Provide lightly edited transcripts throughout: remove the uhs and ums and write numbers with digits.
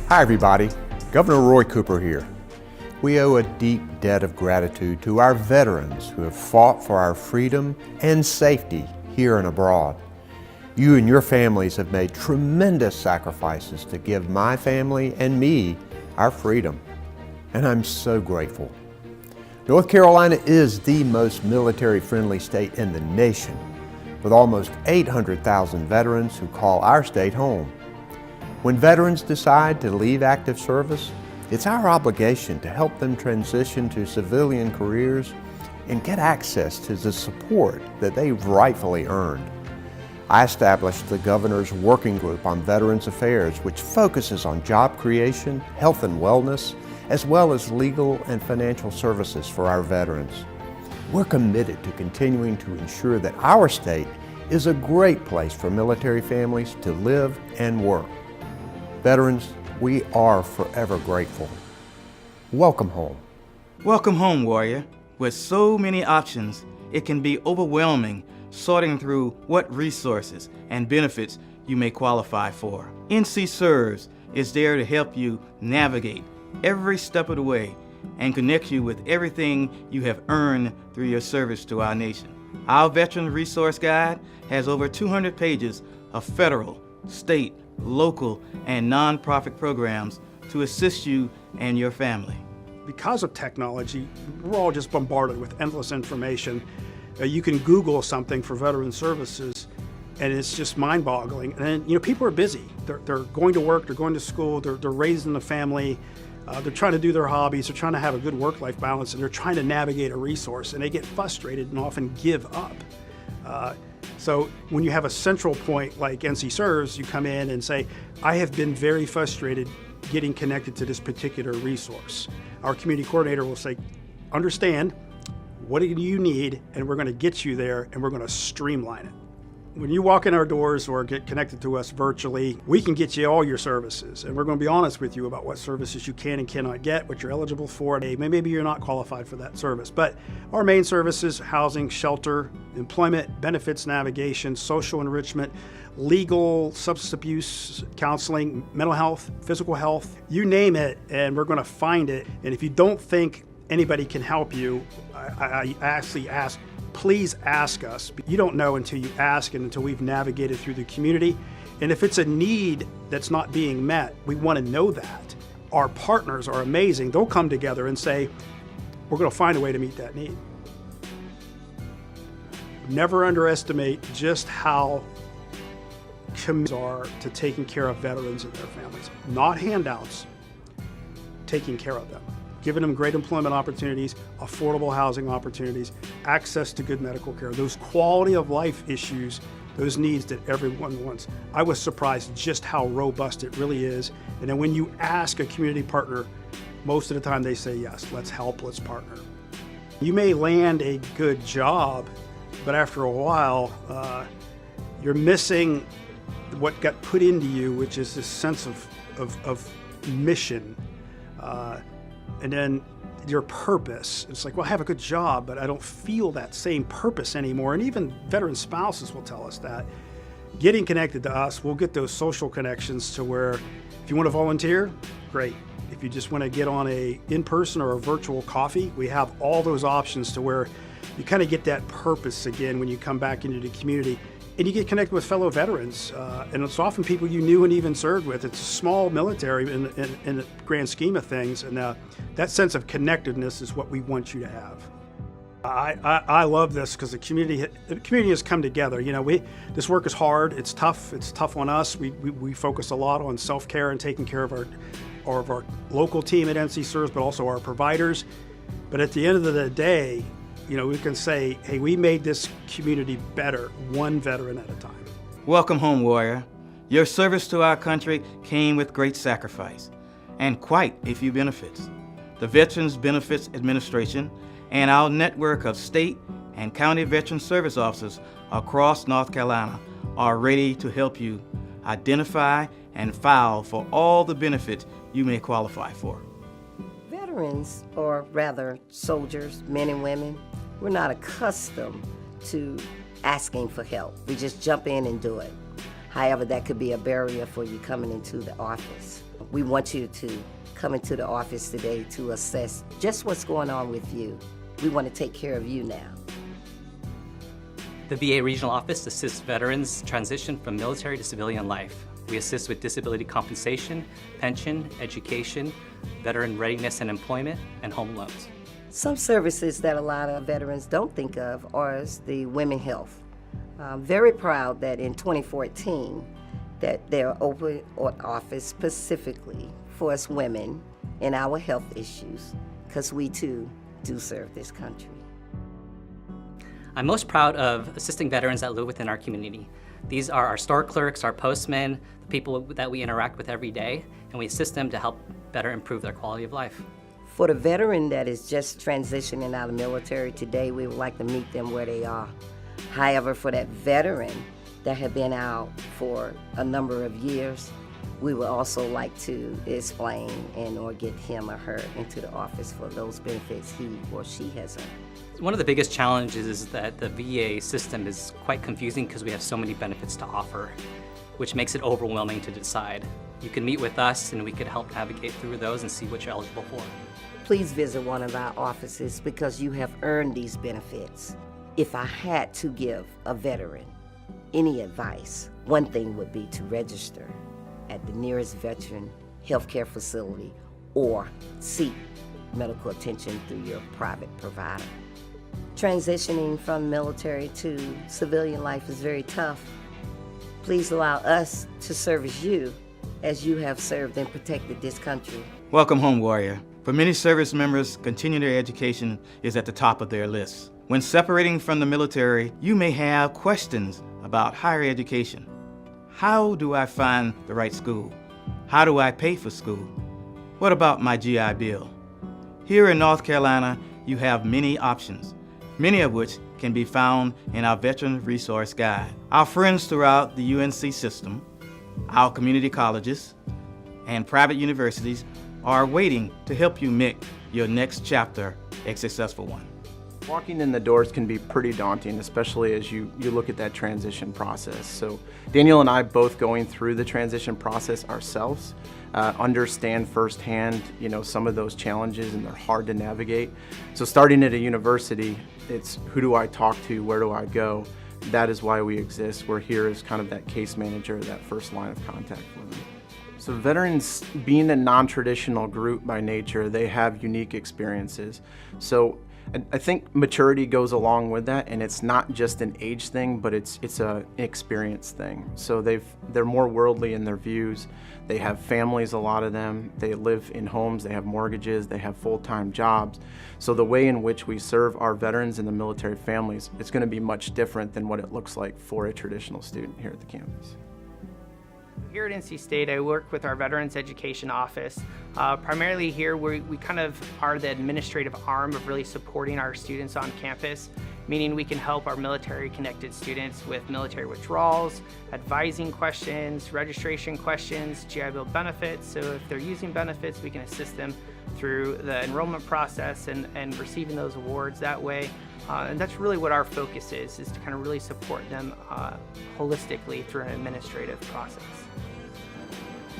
Hi everybody, Governor Roy Cooper here. We owe a deep debt of gratitude to our veterans who have fought for our freedom and safety here and abroad. You and your families have made tremendous sacrifices to give my family and me our freedom, and I'm so grateful. North Carolina is the most military-friendly state in the nation, with almost 800,000 veterans who call our state home. When veterans decide to leave active service, it's our obligation to help them transition to civilian careers and get access to the support that they've rightfully earned. I established the Governor's Working Group on Veterans Affairs, which focuses on job creation, health and wellness, as well as legal and financial services for our veterans. We're committed to continuing to ensure that our state is a great place for military families to live and work. Veterans, we are forever grateful. Welcome home. Welcome home, warrior. With so many options, it can be overwhelming sorting through what resources and benefits you may qualify for. NC Serves is there to help you navigate every step of the way and connect you with everything you have earned through your service to our nation. Our Veteran Resource Guide has over 200 pages of federal, state, local, and nonprofit programs to assist you and your family. Because of technology, we're all just bombarded with endless information. You can Google something for veteran services, and it's just mind-boggling. And people are busy. They're going to work, they're going to school, they're raising a family, they're trying to do their hobbies, they're trying to have a good work-life balance, and they're trying to navigate a resource, and they get frustrated and often give up. So when you have a central point like NC Serves, you come in and say, I have been very frustrated getting connected to this particular resource. Our community coordinator will say, understand, what do you need, and we're going to get you there, and we're going to streamline it. When you walk in our doors or get connected to us virtually, we can get you all your services, and we're going to be honest with you about what services you can and cannot get, what you're eligible for. Maybe you're not qualified for that service, but our main services: housing, shelter, employment, benefits, navigation, social enrichment, legal, substance abuse, counseling, mental health, physical health, you name it, and we're going to find it. And if you don't think anybody can help you, I actually ask, please ask us. You don't know until you ask and until we've navigated through the community. And if it's a need that's not being met, we want to know that. Our partners are amazing. They'll come together and say, we're going to find a way to meet that need. Never underestimate just how committed are to taking care of veterans and their families. Not handouts, taking care of them. Giving them great employment opportunities, affordable housing opportunities, access to good medical care, those quality of life issues, those needs that everyone wants. I was surprised just how robust it really is. And then when you ask a community partner, most of the time they say, yes, let's help, let's partner. You may land a good job, but after a while, you're missing what got put into you, which is this sense of mission. And then your purpose. It's like, well, I have a good job, but I don't feel that same purpose anymore. And even veteran spouses will tell us that. Getting connected to us, we'll get those social connections to where if you want to volunteer, great. If you just want to get on a in-person or a virtual coffee, we have all those options to where you kind of get that purpose again when you come back into the community. And you get connected with fellow veterans, and it's often people you knew and even served with. It's a small military in the grand scheme of things, and that sense of connectedness is what we want you to have. I love this because the community has come together. This work is hard. It's tough. It's tough on us. We focus a lot on self-care and taking care of our local team at NC Serves, but also our providers. But at the end of the day, we can say, hey, we made this community better, one veteran at a time. Welcome home, warrior. Your service to our country came with great sacrifice and quite a few benefits. The Veterans Benefits Administration and our network of state and county veteran service officers across North Carolina are ready to help you identify and file for all the benefits you may qualify for. Veterans, or rather soldiers, men and women, we're not accustomed to asking for help. We just jump in and do it. However, that could be a barrier for you coming into the office. We want you to come into the office today to assess just what's going on with you. We want to take care of you now. The VA Regional Office assists veterans transition from military to civilian life. We assist with disability compensation, pension, education, veteran readiness and employment, and home loans. Some services that a lot of veterans don't think of are the women's health. I'm very proud that in 2014 that they're open an office specifically for us women in our health issues, because we too do serve this country. I'm most proud of assisting veterans that live within our community. These are our store clerks, our postmen, the people that we interact with every day, and we assist them to help better improve their quality of life. For the veteran that is just transitioning out of the military today, we would like to meet them where they are. However, for that veteran that have been out for a number of years, we would also like to explain and or get him or her into the office for those benefits he or she has earned. One of the biggest challenges is that the VA system is quite confusing because we have so many benefits to offer, which makes it overwhelming to decide. You can meet with us and we could help navigate through those and see what you're eligible for. Please visit one of our offices because you have earned these benefits. If I had to give a veteran any advice, one thing would be to register at the nearest veteran healthcare facility or seek medical attention through your private provider. Transitioning from military to civilian life is very tough. Please allow us to service you as you have served and protected this country. Welcome home, warrior. For many service members, continuing their education is at the top of their list. When separating from the military, you may have questions about higher education. How do I find the right school? How do I pay for school? What about my GI Bill? Here in North Carolina, you have many options, many of which can be found in our Veteran Resource Guide. Our friends throughout the UNC system, our community colleges, and private universities are waiting to help you make your next chapter a successful one. Walking in the doors can be pretty daunting, especially as you look at that transition process. So Daniel and I both going through the transition process ourselves, understand firsthand, some of those challenges, and they're hard to navigate. So starting at a university, it's who do I talk to, where do I go? That is why we exist. We're here as kind of that case manager, that first line of contact for them. So veterans, being a non-traditional group by nature, they have unique experiences. So I think maturity goes along with that, and it's not just an age thing, but it's an experience thing. So they're more worldly in their views. They have families, a lot of them. They live in homes, they have mortgages, they have full-time jobs. So the way in which we serve our veterans and the military families, it's going to be much different than what it looks like for a traditional student here at the campus. Here at NC State, I work with our Veterans Education Office. Primarily here, we kind of are the administrative arm of really supporting our students on campus, meaning we can help our military-connected students with military withdrawals, advising questions, registration questions, GI Bill benefits. So if they're using benefits, we can assist them through the enrollment process and receiving those awards that way. And that's really what our focus is to kind of really support them holistically through an administrative process.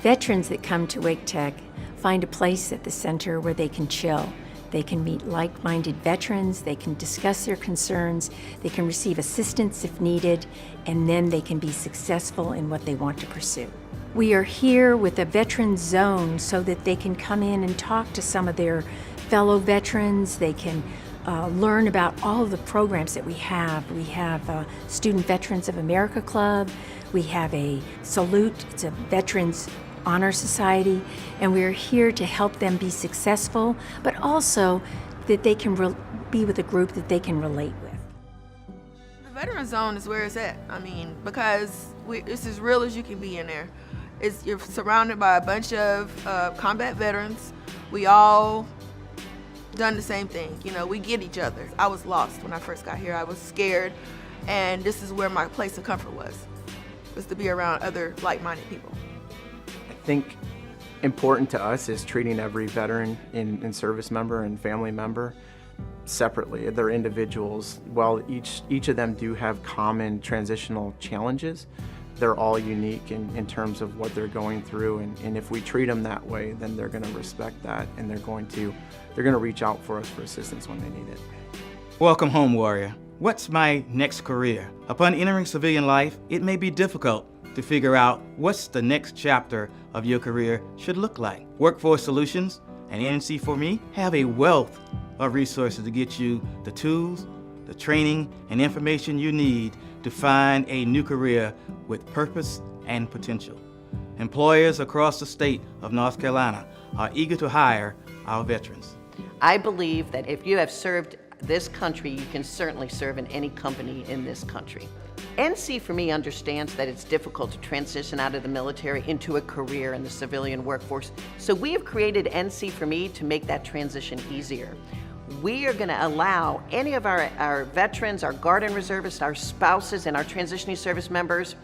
Veterans that come to Wake Tech find a place at the center where they can chill. They can meet like-minded veterans, they can discuss their concerns, they can receive assistance if needed, and then they can be successful in what they want to pursue. We are here with a veteran zone so that they can come in and talk to some of their fellow veterans. They can learn about all of the programs that we have. We have Student Veterans of America Club. We have a Salute, it's a Veterans Honor Society, and we're here to help them be successful, but also that they can be with a group that they can relate with. The Veteran Zone is where it's at. I mean, because it's as real as you can be in there. You're surrounded by a bunch of combat veterans. We all done the same thing. We get each other. I was lost when I first got here. I was scared, and this is where my place of comfort was to be around other like-minded people. I think important to us is treating every veteran and service member and family member separately. They're individuals. While each of them do have common transitional challenges, they're all unique in terms of what they're going through, and if we treat them that way, then they're going to respect that, and they're going to reach out for us for assistance when they need it. Welcome home, warrior. What's my next career? Upon entering civilian life, it may be difficult to figure out what's the next chapter of your career should look like. Workforce Solutions and NC4Me have a wealth of resources to get you the tools, the training, and information you need to find a new career with purpose and potential. Employers across the state of North Carolina are eager to hire our veterans. I believe that if you have served this country, you can certainly serve in any company in this country. NC4Me understands that it's difficult to transition out of the military into a career in the civilian workforce, so we have created NC4Me to make that transition easier. We are going to allow any of our veterans, our Guard and Reservists, our spouses, and our transitioning service members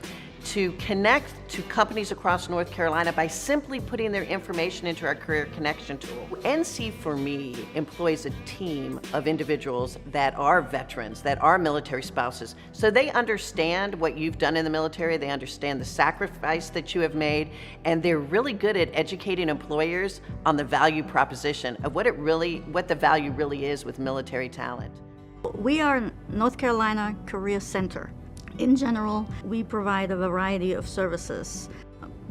to connect to companies across North Carolina by simply putting their information into our career connection tool. NC4Me employs a team of individuals that are veterans, that are military spouses, so they understand what you've done in the military, they understand the sacrifice that you have made, and they're really good at educating employers on the value proposition of what the value really is with military talent. We are North Carolina Career Center. In general, we provide a variety of services: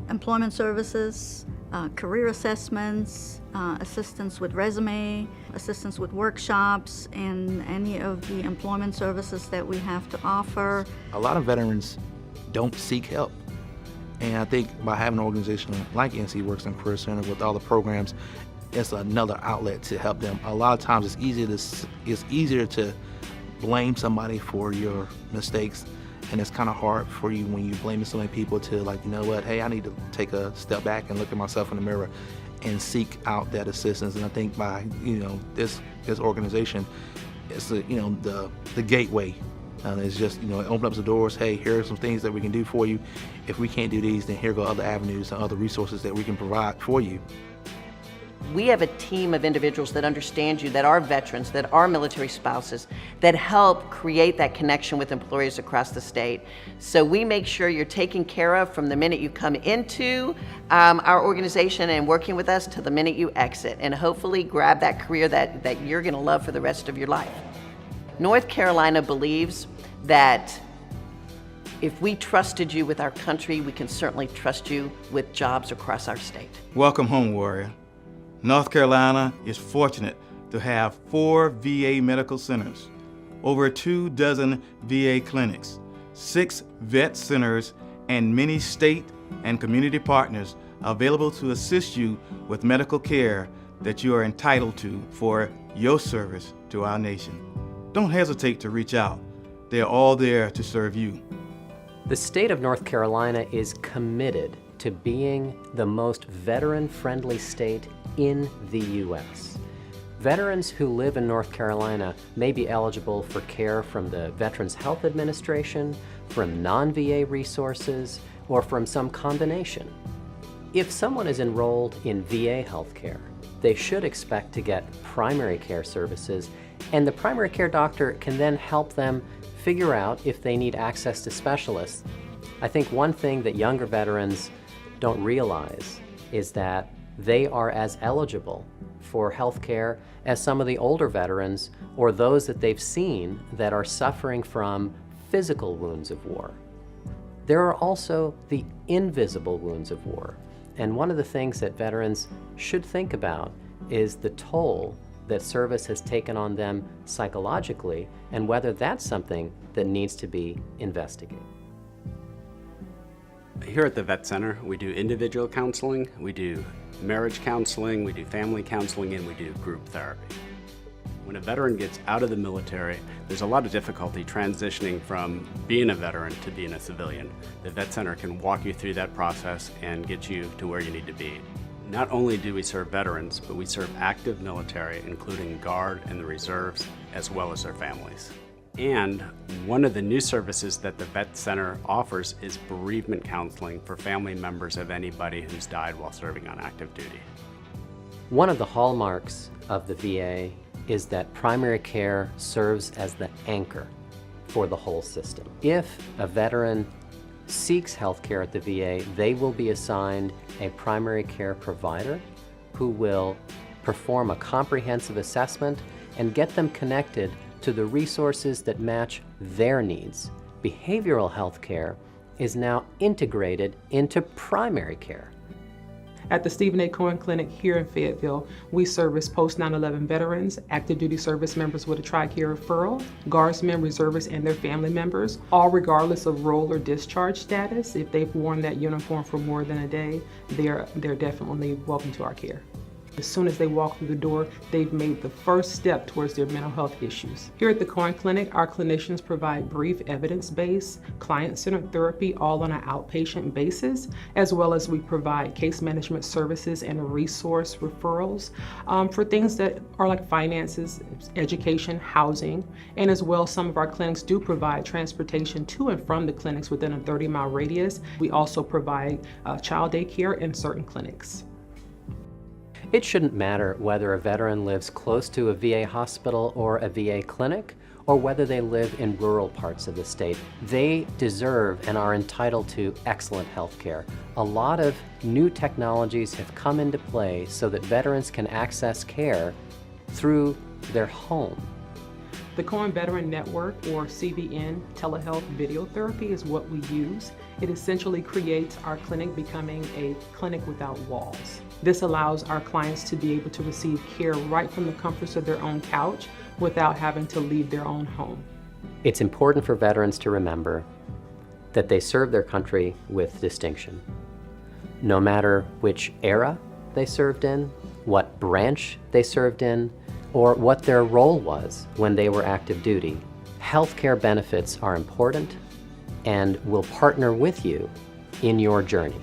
employment services, career assessments, assistance with resume, assistance with workshops, and any of the employment services that we have to offer. A lot of veterans don't seek help. And I think by having an organization like NC Works and Career Center with all the programs, it's another outlet to help them. A lot of times it's easier to blame somebody for your mistakes. And it's kind of hard for you when you're blaming so many people to, like, you know what, hey, I need to take a step back and look at myself in the mirror and seek out that assistance. And I think by, this organization, it's the gateway. It's just, it opens up the doors. Hey, here are some things that we can do for you. If we can't do these, then here go other avenues and other resources that we can provide for you. We have a team of individuals that understand you, that are veterans, that are military spouses, that help create that connection with employers across the state. So we make sure you're taken care of from the minute you come into our organization and working with us to the minute you exit, and hopefully grab that career that you're going to love for the rest of your life. North Carolina believes that if we trusted you with our country, we can certainly trust you with jobs across our state. Welcome home, warrior. North Carolina is fortunate to have 4 VA medical centers, over 24 VA clinics, 6 vet centers, and many state and community partners available to assist you with medical care that you are entitled to for your service to our nation. Don't hesitate to reach out. They're all there to serve you. The state of North Carolina is committed to being the most veteran-friendly state in the U.S. Veterans who live in North Carolina may be eligible for care from the Veterans Health Administration, from non-VA resources, or from some combination. If someone is enrolled in VA healthcare, they should expect to get primary care services, and the primary care doctor can then help them figure out if they need access to specialists. I think one thing that younger veterans don't realize is that they are as eligible for health care as some of the older veterans or those that they've seen that are suffering from physical wounds of war. There are also the invisible wounds of war, and one of the things that veterans should think about is the toll that service has taken on them psychologically and whether that's something that needs to be investigated. Here at the Vet Center, we do individual counseling, we do marriage counseling, we do family counseling, and we do group therapy. When a veteran gets out of the military, there's a lot of difficulty transitioning from being a veteran to being a civilian. The Vet Center can walk you through that process and get you to where you need to be. Not only do we serve veterans, but we serve active military, including Guard and the Reserves, as well as their families. And one of the new services that the Vet Center offers is bereavement counseling for family members of anybody who's died while serving on active duty. One of the hallmarks of the VA is that primary care serves as the anchor for the whole system. If a veteran seeks health care at the VA, they will be assigned a primary care provider who will perform a comprehensive assessment and get them connected to the resources that match their needs. Behavioral health care is now integrated into primary care. At the Stephen A. Cohen Clinic here in Fayetteville, we service post 9/11 veterans, active duty service members with a TRICARE referral, Guardsmen, reservists, and their family members, all regardless of role or discharge status. If they've worn that uniform for more than a day, they're definitely welcome to our care. As soon as they walk through the door, they've made the first step towards their mental health issues. Here at the Cohen Clinic, our clinicians provide brief evidence-based, client-centered therapy all on an outpatient basis, as well as we provide case management services and resource referrals for things that are like finances, education, housing, and as well some of our clinics do provide transportation to and from the clinics within a 30-mile radius. We also provide child daycare in certain clinics. It shouldn't matter whether a veteran lives close to a VA hospital or a VA clinic, or whether they live in rural parts of the state. They deserve and are entitled to excellent health care. A lot of new technologies have come into play so that veterans can access care through their home. The Cohen Veteran Network, or CVN, telehealth video therapy is what we use. It essentially creates our clinic becoming a clinic without walls. This allows our clients to be able to receive care right from the comforts of their own couch without having to leave their own home. It's important for veterans to remember that they serve their country with distinction. No matter which era they served in, what branch they served in, or what their role was when they were active duty, healthcare benefits are important and will partner with you in your journey.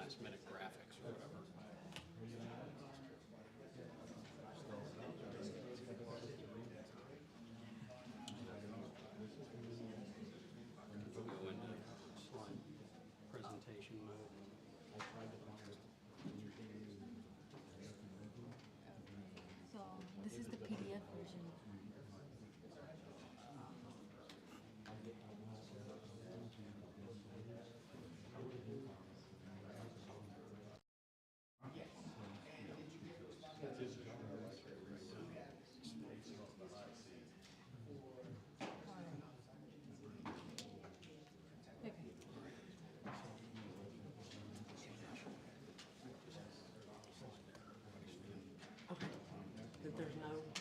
last-minute graphics or whatever. Go into slide presentation mode. So this is the PDF version.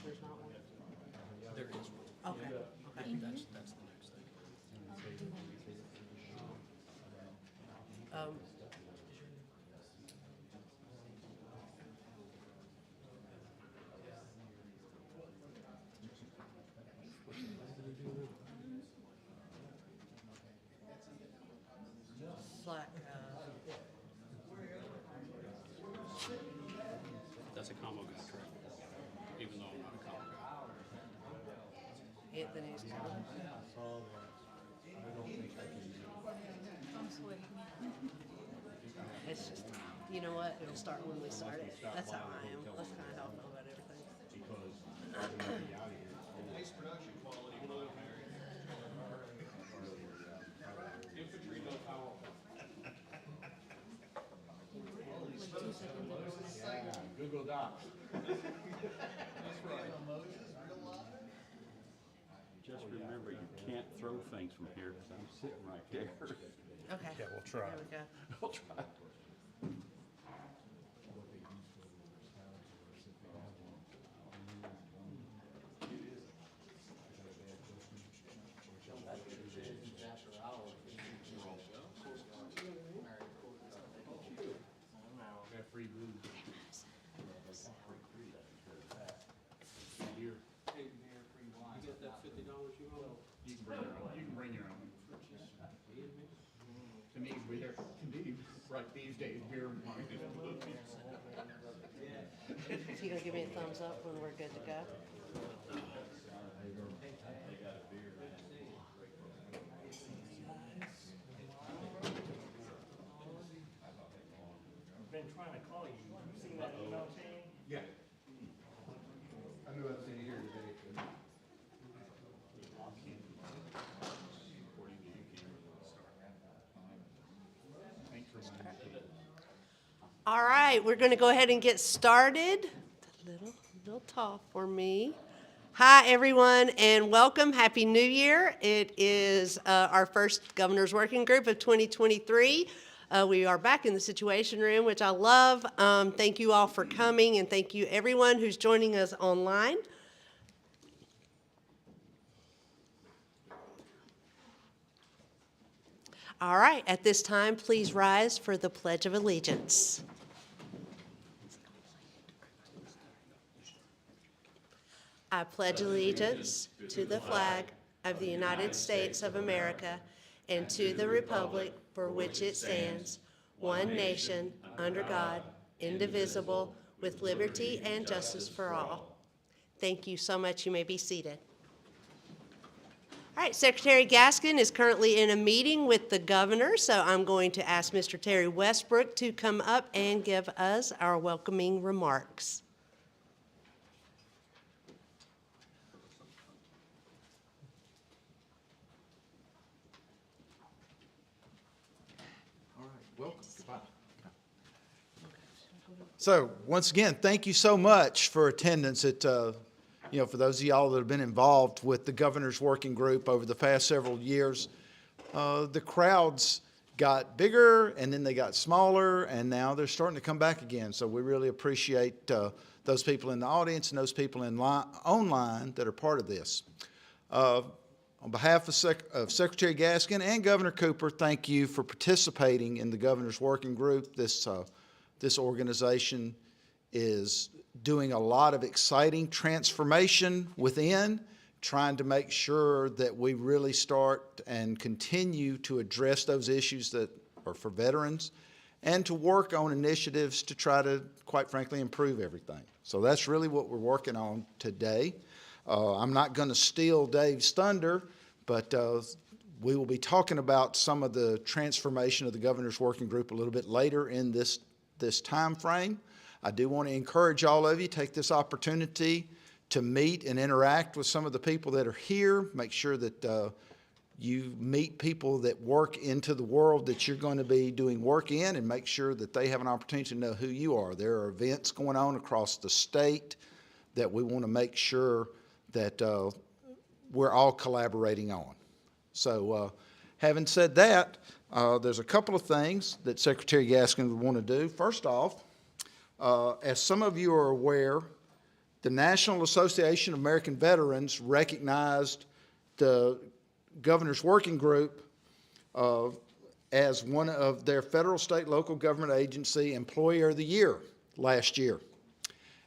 There's not one? There is one. Okay. Okay. That's the next thing. Slack. That's a combo guy, correct? Even though I'm not a combo guy. Anthony's. I'm sweating. It's just, you know what? It'll start when we start it. That's how I am. That's kind of how I feel about everything. Nice production quality. Infantry no power. Google Docs. That's right. Just remember, you can't throw things from here because I'm sitting right there. Okay. Yeah, we'll try. There we go. We'll try. Free booze. Beer. You get that $50 you owe? You can bring your own. To me, beer, right these days, beer and wine is booze. So you gonna give me a thumbs up when we're good to go? I've been trying to call you. You seen that email chain? Yeah. I knew I'd see you here today. Thanks for reminding me. All right, we're going to go ahead and get started. A little tall for me. Hi, everyone, and welcome. Happy New Year. It is our first Governor's Working Group of 2023. We are back in the Situation Room, which I love. Thank you all for coming, and thank you everyone who's joining us online. All right, at this time, please rise for the Pledge of Allegiance. I pledge allegiance to the flag of the United States of America and to the republic for which it stands, one nation, under God, indivisible, with liberty and justice for all. Thank you so much. You may be seated. All right, Secretary Gaskin is currently in a meeting with the governor, so I'm going to ask Mr. Terry Westbrook to come up and give us our welcoming remarks. Welcome. Goodbye. So once again, thank you so much for attendance at, for those of y'all that have been involved with the Governor's Working Group over the past several years. The crowds got bigger and then they got smaller and now they're starting to come back again. So we really appreciate those people in the audience and those people online that are part of this. On behalf of Secretary Gaskin and Governor Cooper, thank you for participating in the Governor's Working Group. This organization is doing a lot of exciting transformation within, trying to make sure that we really start and continue to address those issues that are for veterans and to work on initiatives to try to, quite frankly, improve everything. So that's really what we're working on today. I'm not going to steal Dave's thunder, but we will be talking about some of the transformation of the Governor's Working Group a little bit later in this time frame. I do want to encourage all of you, take this opportunity to meet and interact with some of the people that are here. Make sure that you meet people that work into the world that you're going to be doing work in, and make sure that they have an opportunity to know who you are. There are events going on across the state that we want to make sure that we're all collaborating on. So having said that, there's a couple of things that Secretary Gaskin would want to do. First off, as some of you are aware, the National Association of American Veterans recognized the Governor's Working Group as one of their federal, state, local government agency Employer of the Year last year.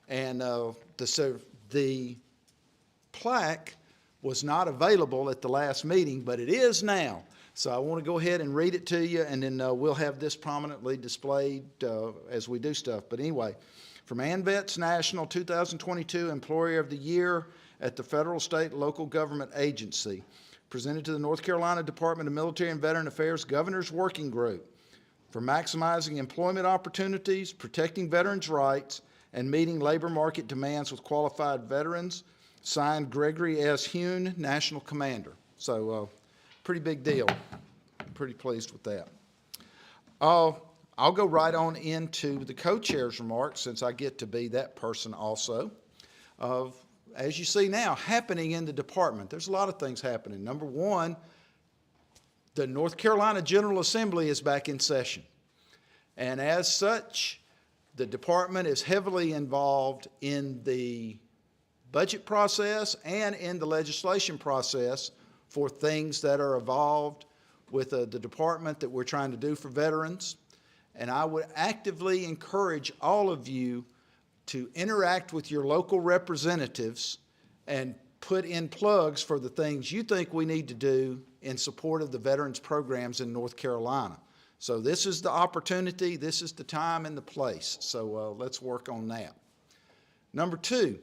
And the plaque was not available at the last meeting, but it is now. So I want to go ahead and read it to you, and then we'll have this prominently displayed as we do stuff. But anyway, from ANVETS National 2022 Employer of the Year at the Federal, State, Local Government Agency, presented to the North Carolina Department of Military and Veteran Affairs Governor's Working Group for maximizing employment opportunities, protecting veterans' rights, and meeting labor market demands with qualified veterans. Signed, Gregory S. Hune, National Commander. So pretty big deal. Pretty pleased with that. I'll go right on into the co-chair's remarks, since I get to be that person also. As you see now, happening in the department, there's a lot of things happening. Number one, the North Carolina General Assembly is back in session. And as such, the department is heavily involved in the budget process and in the legislation process for things that are involved with the department that we're trying to do for veterans. And I would actively encourage all of you to interact with your local representatives and put in plugs for the things you think we need to do in support of the veterans programs in North Carolina. So this is the opportunity, this is the time and the place. So let's work on that. Number two,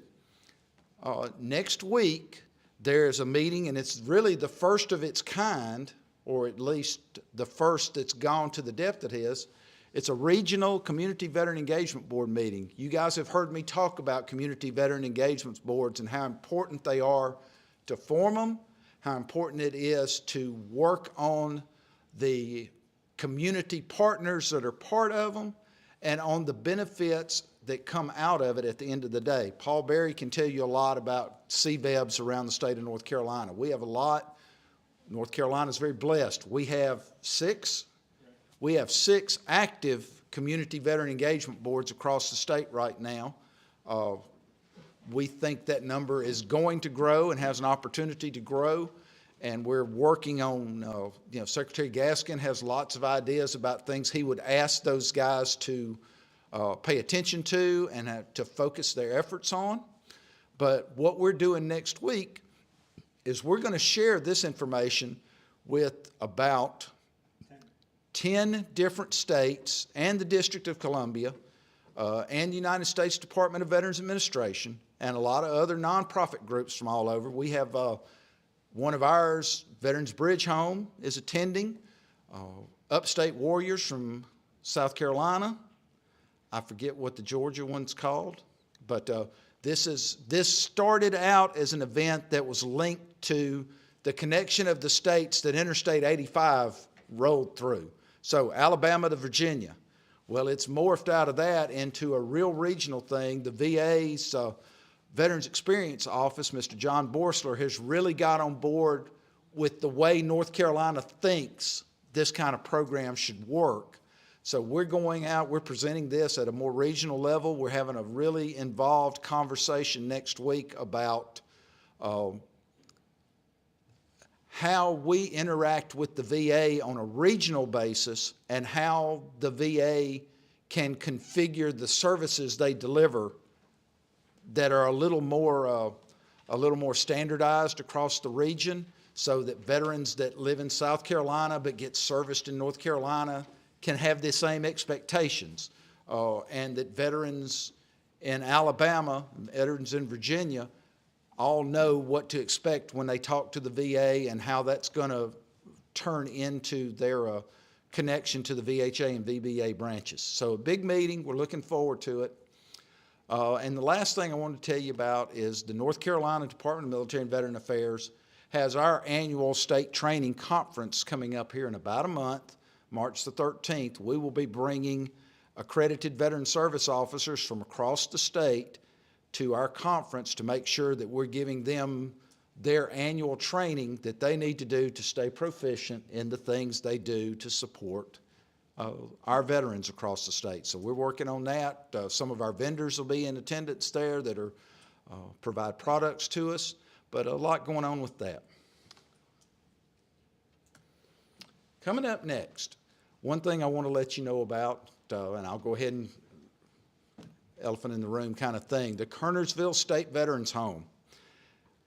next week there's a meeting, and it's really the first of its kind, or at least the first that's gone to the depth it is. It's a regional Community Veteran Engagement Board meeting. You guys have heard me talk about Community Veteran Engagement Boards and how important they are to form them, how important it is to work on the community partners that are part of them, and on the benefits that come out of it at the end of the day. Paul Berry can tell you a lot about CVEBs around the state of North Carolina. We have a lot. North Carolina is very blessed. We have six active community veteran engagement boards across the state right now. We think that number is going to grow and has an opportunity to grow, and we're working on, Secretary Gaskin has lots of ideas about things he would ask those guys to pay attention to and to focus their efforts on. But what we're doing next week is we're going to share this information with about 10 different states and the District of Columbia and the United States Department of Veterans Administration and a lot of other nonprofit groups from all over. We have one of ours, Veterans Bridge Home, is attending. Upstate Warriors from South Carolina. I forget what the Georgia one's called, but this started out as an event that was linked to the connection of the states that Interstate 85 rolled through. So Alabama to Virginia. Well, it's morphed out of that into a real regional thing. The VA's Veterans Experience Office, Mr. John Borsler, has really got on board with the way North Carolina thinks this kind of program should work. So we're going out, we're presenting this at a more regional level. We're having a really involved conversation next week about how we interact with the VA on a regional basis and how the VA can configure the services they deliver that are a little more standardized across the region, so that veterans that live in South Carolina but get serviced in North Carolina can have the same expectations, and that veterans in Alabama, veterans in Virginia, all know what to expect when they talk to the VA and how that's going to turn into their connection to the VHA and VBA branches. So a big meeting, we're looking forward to it. And the last thing I want to tell you about is the North Carolina Department of Military and Veteran Affairs has our annual state training conference coming up here in about a month, March the 13th. We will be bringing accredited veteran service officers from across the state to our conference to make sure that we're giving them their annual training that they need to do to stay proficient in the things they do to support our veterans across the state. So we're working on that. Some of our vendors will be in attendance there that are provide products to us, but a lot going on with that. Coming up next, one thing I want to let you know about, and I'll go ahead and elephant in the room kind of thing, the Kernersville State Veterans Home.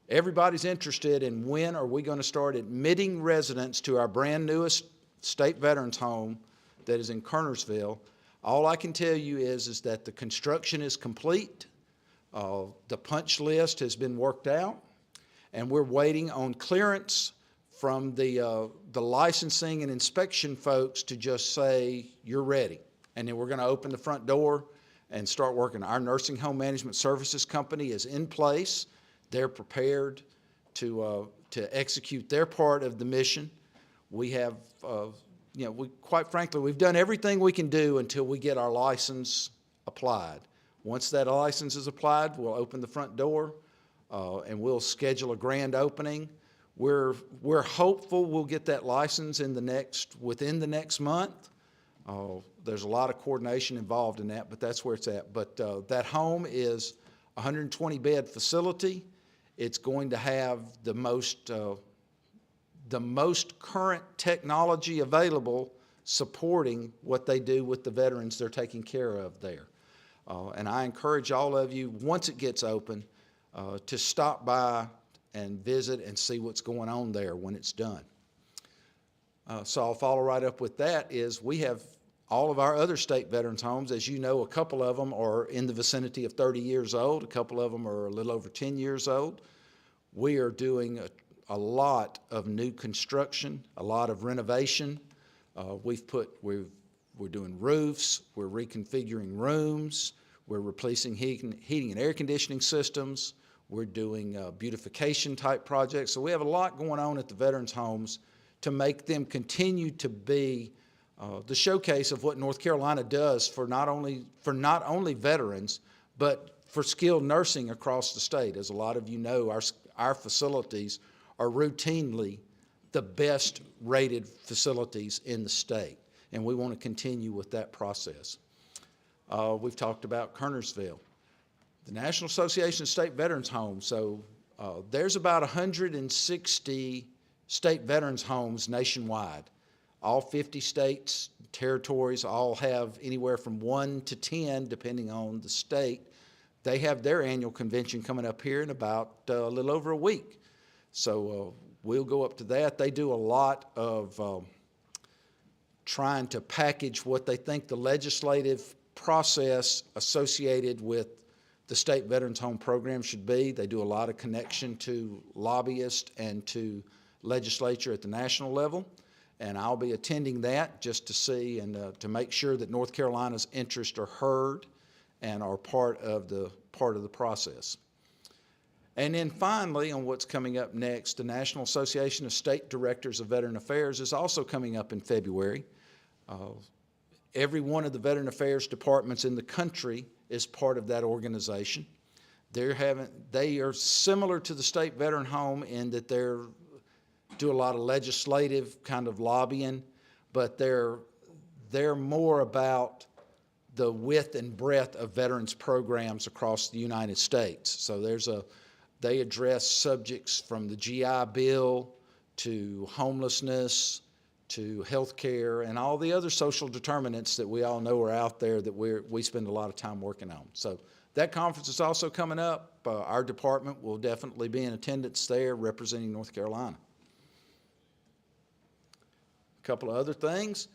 Everybody's interested in when are we going to start admitting residents to our brand newest state veterans home that is in Kernersville. All I can tell you is that the construction is complete. The punch list has been worked out, and we're waiting on clearance from the licensing and inspection folks to just say, you're ready. And then we're going to open the front door and start working. Our nursing home management services company is in place. They're prepared to execute their part of the mission. We have, quite frankly, we've done everything we can do until we get our license applied. Once that license is applied, we'll open the front door and we'll schedule a grand opening. We're hopeful we'll get that license within the next month. There's a lot of coordination involved in that, but that's where it's at. But that home is a 120-bed facility. It's going to have the most current technology available supporting what they do with the veterans they're taking care of there. And I encourage all of you, once it gets open, to stop by and visit and see what's going on there when it's done. So I'll follow right up with that is we have all of our other state veterans homes. As you know, a couple of them are in the vicinity of 30 years old. A couple of them are a little over 10 years old. We are doing a lot of new construction, a lot of renovation. We're doing roofs, we're reconfiguring rooms, we're replacing heating and air conditioning systems, we're doing beautification type projects. So we have a lot going on at the veterans homes to make them continue to be the showcase of what North Carolina does for not only veterans, but for skilled nursing across the state. As a lot of you know, our facilities are routinely the best rated facilities in the state, and we want to continue with that process. We've talked about Kernersville, the National Association of State Veterans Homes. So there's about 160 state veterans homes nationwide. All 50 states, territories all have anywhere from 1 to 10, depending on the state. They have their annual convention coming up here in about a little over a week. So we'll go up to that. They do a lot of trying to package what they think the legislative process associated with the state veterans home program should be. They do a lot of connection to lobbyists and to legislature at the national level. And I'll be attending that just to see and to make sure that North Carolina's interests are heard and are part of the process. And then finally, on what's coming up next, the National Association of State Directors of Veteran Affairs is also coming up in February. Every one of the Veteran Affairs departments in the country is part of that organization. They are similar to the State Veteran Home in that they're do a lot of legislative kind of lobbying, but they're more about the width and breadth of veterans programs across the United States. So they address subjects from the GI Bill to homelessness to health care and all the other social determinants that we all know are out there that we spend a lot of time working on. So that conference is also coming up. Our department will definitely be in attendance there representing North Carolina. A couple of other things.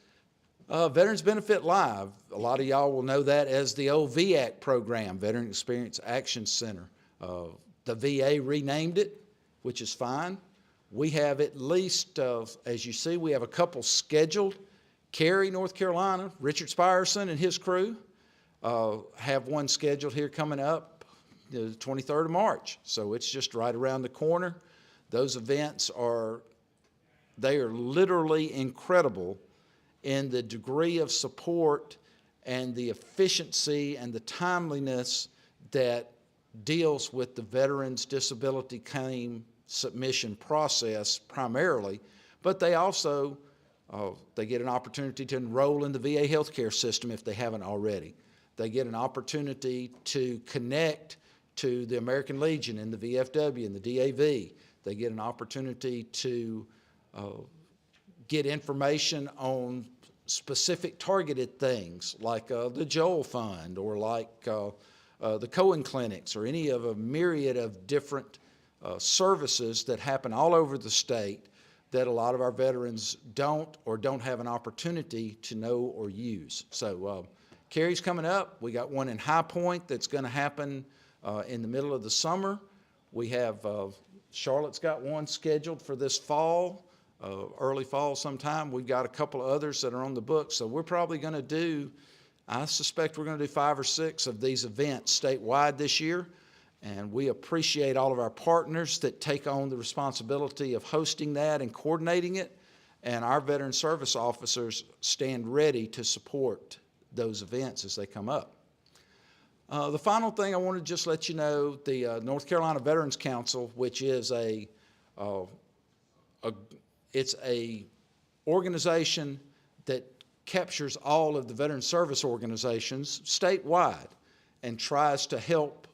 Veterans Benefit Live, a lot of y'all will know that as the old VAC program, Veteran Experience Action Center. The VA renamed it, which is fine. We have at least, as you see, we have a couple scheduled. Cary, North Carolina, Richard Spierson and his crew have one scheduled here coming up the 23rd of March. So it's just right around the corner. Those events they are literally incredible in the degree of support and the efficiency and the timeliness that deals with the Veterans Disability Claim submission process primarily, but they also they get an opportunity to enroll in the VA healthcare system if they haven't already. They get an opportunity to connect to the American Legion and the VFW and the DAV. They get an opportunity to get information on specific targeted things like the Joel Fund or like the Cohen Clinics or any of a myriad of different services that happen all over the state that a lot of our veterans don't have an opportunity to know or use. So Cary's coming up. We got one in High Point that's going to happen in the middle of the summer. We have Charlotte's got one scheduled for this fall. Early fall sometime. We've got a couple of others that are on the books, so we're probably going to do, I suspect we're going to do 5 or 6 of these events statewide this year, and we appreciate all of our partners that take on the responsibility of hosting that and coordinating it, and our veteran service officers stand ready to support those events as they come up. The final thing I want to just let you know, the North Carolina Veterans Council, which is it's a organization that captures all of the veteran service organizations statewide and tries to help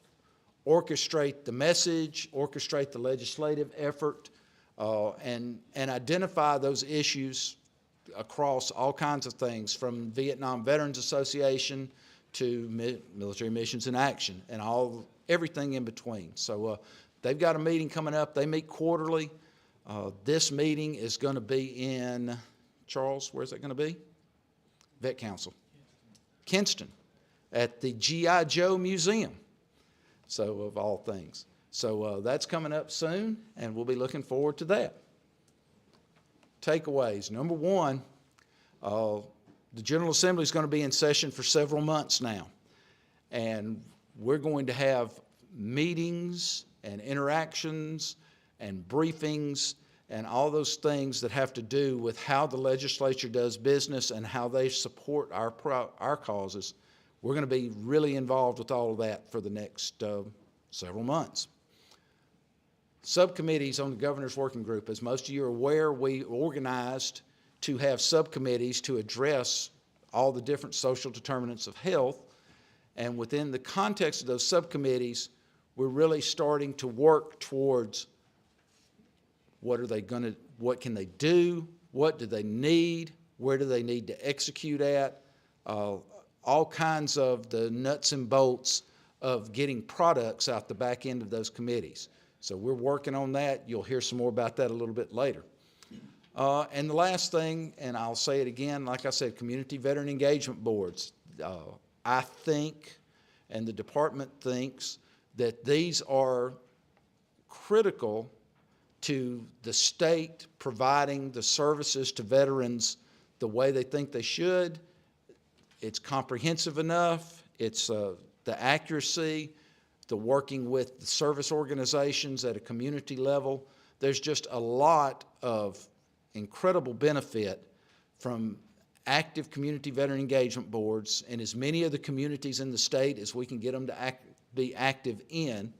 orchestrate the message, orchestrate the legislative effort, and identify those issues across all kinds of things, from Vietnam Veterans Association to Military Missions in Action and everything in between. So they've got a meeting coming up. They meet quarterly. This meeting is going to be in, Charles, where's that going to be? Vet Council. Kinston, at the G.I. Joe Museum, so of all things. So that's coming up soon, and we'll be looking forward to that. Takeaways. Number one, the General Assembly is going to be in session for several months now, and we're going to have meetings and interactions and briefings and all those things that have to do with how the legislature does business and how they support our causes. We're going to be really involved with all of that for the next several months. Subcommittees on the Governor's Working Group. As most of you are aware, we organized to have subcommittees to address all the different social determinants of health. And within the context of those subcommittees, we're really starting to work towards what can they do, what do they need, where do they need to execute at, all kinds of the nuts and bolts of getting products out the back end of those committees. So we're working on that. You'll hear some more about that a little bit later. And the last thing, and I'll say it again, like I said, community veteran engagement boards. I think, and the department thinks, that these are critical to the state providing the services to veterans the way they think they should. It's comprehensive enough. It's the accuracy, the working with the service organizations at a community level. There's just a lot of incredible benefit from active community veteran engagement boards in as many of the communities in the state as we can get them to be active in.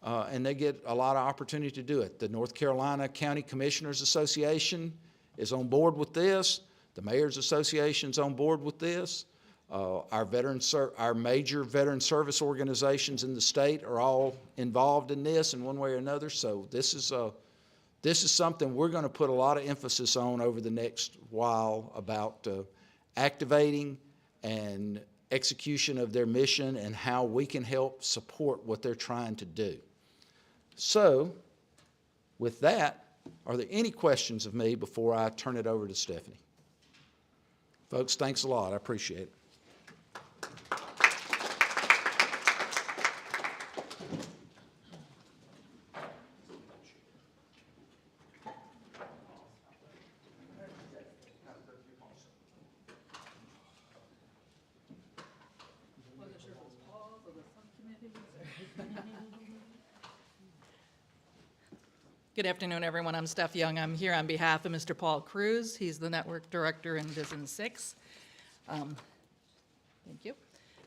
And they get a lot of opportunity to do it. The North Carolina County Commissioners Association is on board with this. The Mayor's Association is on board with this. Our major veteran service organizations in the state are all involved in this in one way or another. So this is something we're going to put a lot of emphasis on over the next while about activating and execution of their mission and how we can help support what they're trying to do. So, with that, are there any questions of me before I turn it over to Stephanie? Folks, thanks a lot. I appreciate it. Good afternoon, everyone. I'm Steph Young. I'm here on behalf of Mr. Paul Cruz. He's the network director in Division 6. Thank you.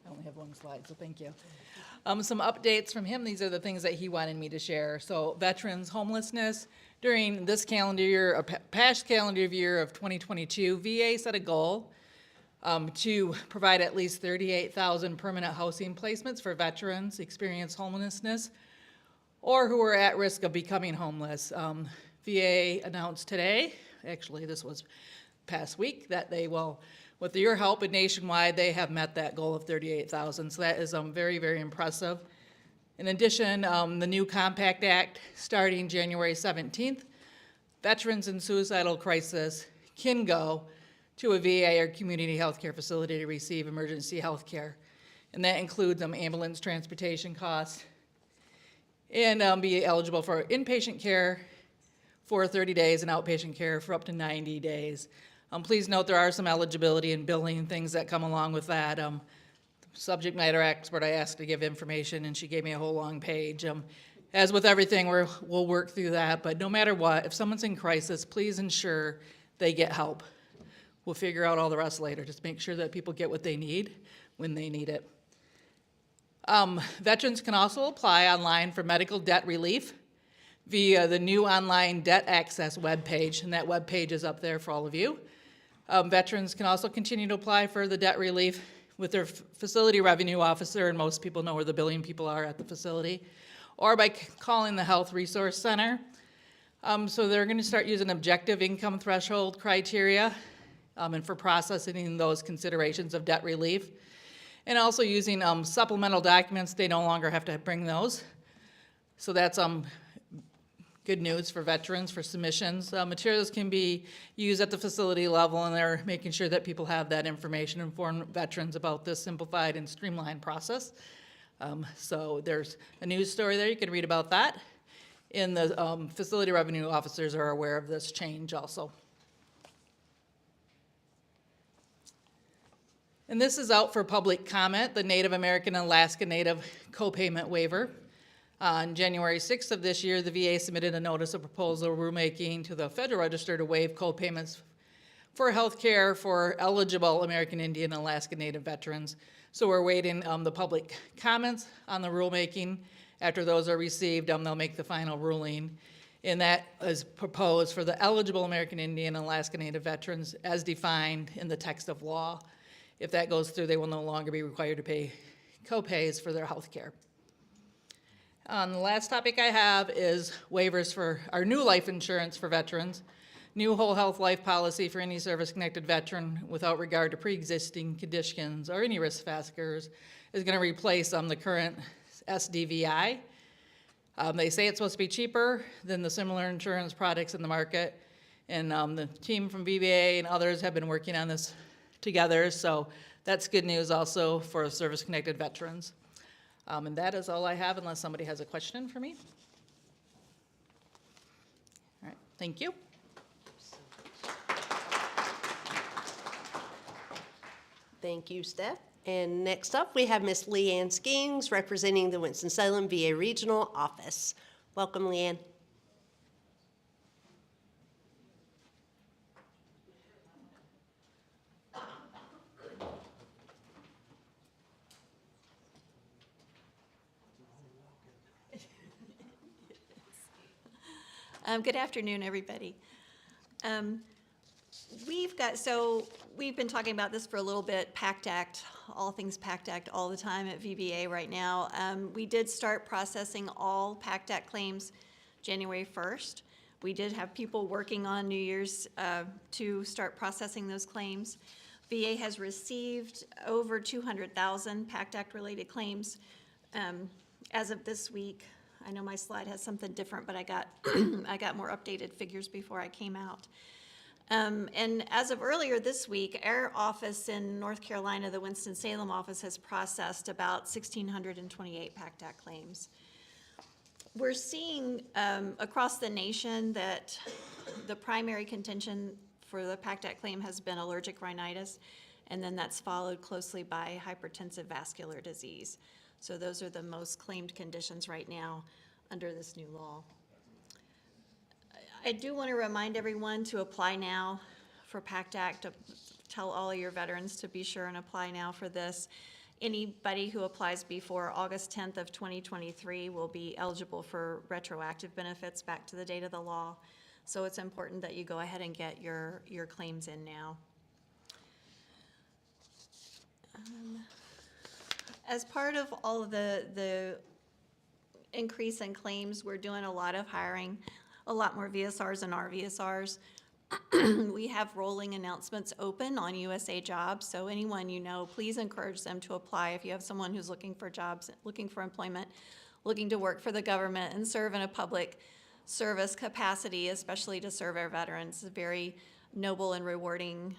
I only have one slide, so thank you. Some updates from him. These are the things that he wanted me to share. So veterans homelessness. During this calendar year, past calendar year of 2022, VA set a goal to provide at least 38,000 permanent housing placements for veterans experiencing homelessness or who are at risk of becoming homeless. VA announced today, actually this was past week, that they will, with your help and nationwide, they have met that goal of 38,000. So that is very, very impressive. In addition, the new Compact Act starting January 17th, veterans in suicidal crisis can go to a VA or community health care facility to receive emergency health care. And that includes ambulance transportation costs, and be eligible for inpatient care for 30 days and outpatient care for up to 90 days. Please note there are some eligibility and billing things that come along with that. Subject matter expert I asked to give information, and she gave me a whole long page. As with everything, we'll work through that, but no matter what, if someone's in crisis, please ensure they get help. We'll figure out all the rest later. Just make sure that people get what they need when they need it. Veterans can also apply online for medical debt relief via the new online debt access webpage, and that webpage is up there for all of you. Veterans can also continue to apply for the debt relief with their facility revenue officer, and most people know where the billing people are at the facility, or by calling the Health Resource Center. So they're going to start using objective income threshold criteria and for processing those considerations of debt relief. And also using supplemental documents, they no longer have to bring those. So that's good news for veterans for submissions. Materials can be used at the facility level, and they're making sure that people have that information, inform veterans about this simplified and streamlined process. So there's a news story there, you can read about that. And the facility revenue officers are aware of this change also. And this is out for public comment, the Native American and Alaska Native co-payment waiver. On January 6th of this year, the VA submitted a notice of proposal rulemaking to the Federal Register to waive co-payments for health care for eligible American Indian and Alaska Native veterans. So we're waiting the public comments on the rulemaking. After those are received, they'll make the final ruling. And that is proposed for the eligible American Indian and Alaska Native veterans as defined in the text of law. If that goes through, they will no longer be required to pay co-pays for their health care. The last topic I have is waivers for our new life insurance for veterans. New whole health life policy for any service-connected veteran without regard to pre-existing conditions or any risk factors is going to replace the current SDVI. They say it's supposed to be cheaper than the similar insurance products in the market. And the team from VBA and others have been working on this together, so that's good news also for service-connected veterans. And that is all I have, unless somebody has a question for me. All right, thank you. Thank you, Steph. And next up, we have Miss Leanne Skings representing the Winston-Salem VA Regional Office. Welcome, Leanne. Good afternoon, everybody. We've been talking about this for a little bit, PACT Act, all things PACT Act all the time at VBA right now. We did start processing all PACT Act claims January 1st. We did have people working on New Year's to start processing those claims. VA has received over 200,000 PACT Act related claims as of this week. I know my slide has something different, but I got I got more updated figures before I came out. And as of earlier this week, our office in North Carolina, the Winston-Salem office, has processed about 1,628 PACT Act claims. We're seeing across the nation that the primary contention for the PACT Act claim has been allergic rhinitis, and then that's followed closely by hypertensive vascular disease. So those are the most claimed conditions right now under this new law. I do want to remind everyone to apply now for PACT Act, to tell all of your veterans to be sure and apply now for this. Anybody who applies before August 10th of 2023 will be eligible for retroactive benefits back to the date of the law. So it's important that you go ahead and get your claims in now. As part of all of the increase in claims, we're doing a lot of hiring, a lot more VSRs and RVSRs. We have rolling announcements open on USA Jobs, so anyone you know, please encourage them to apply if you have someone who's looking for jobs, looking for employment, looking to work for the government and serve in a public service capacity, especially to serve our veterans. It's a very noble and rewarding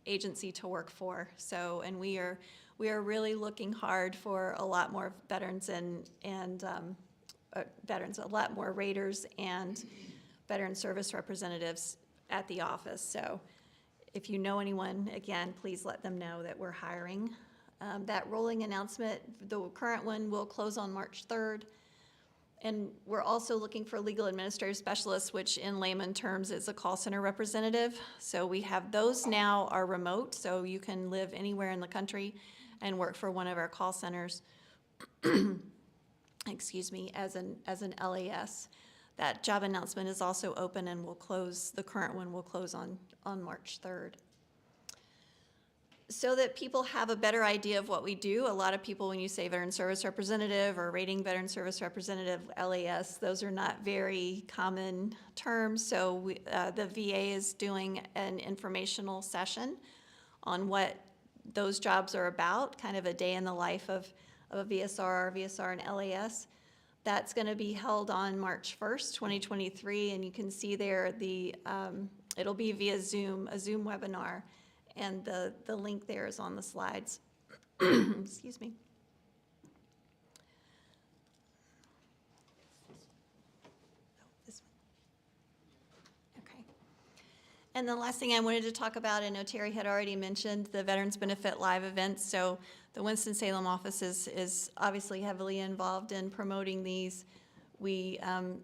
agency to work for. So, and we are really looking hard for a lot more veterans and veterans, a lot more raters and veteran service representatives at the office. So if you know anyone, again, please let them know that we're hiring. That rolling announcement, the current one will close on March 3rd. And we're also looking for legal administrative specialists, which in layman terms is a call center representative. So we have those now are remote, so you can live anywhere in the country and work for one of our call centers, excuse me, as an LAS. That job announcement is also open and will close, the current one will close on March 3rd. So that people have a better idea of what we do, a lot of people, when you say veteran service representative or rating veteran service representative, LAS, those are not very common terms. So the VA is doing an informational session on what those jobs are about, kind of a day in the life of a VSR, RVSR, and LAS. That's going to be held on March 1st, 2023, and you can see there it'll be via Zoom, a Zoom webinar, and the link there is on the slides. Excuse me. This one. Okay. And the last thing I wanted to talk about, I know Terry had already mentioned the Veterans Benefit Live events. So the Winston-Salem office is obviously heavily involved in promoting these. We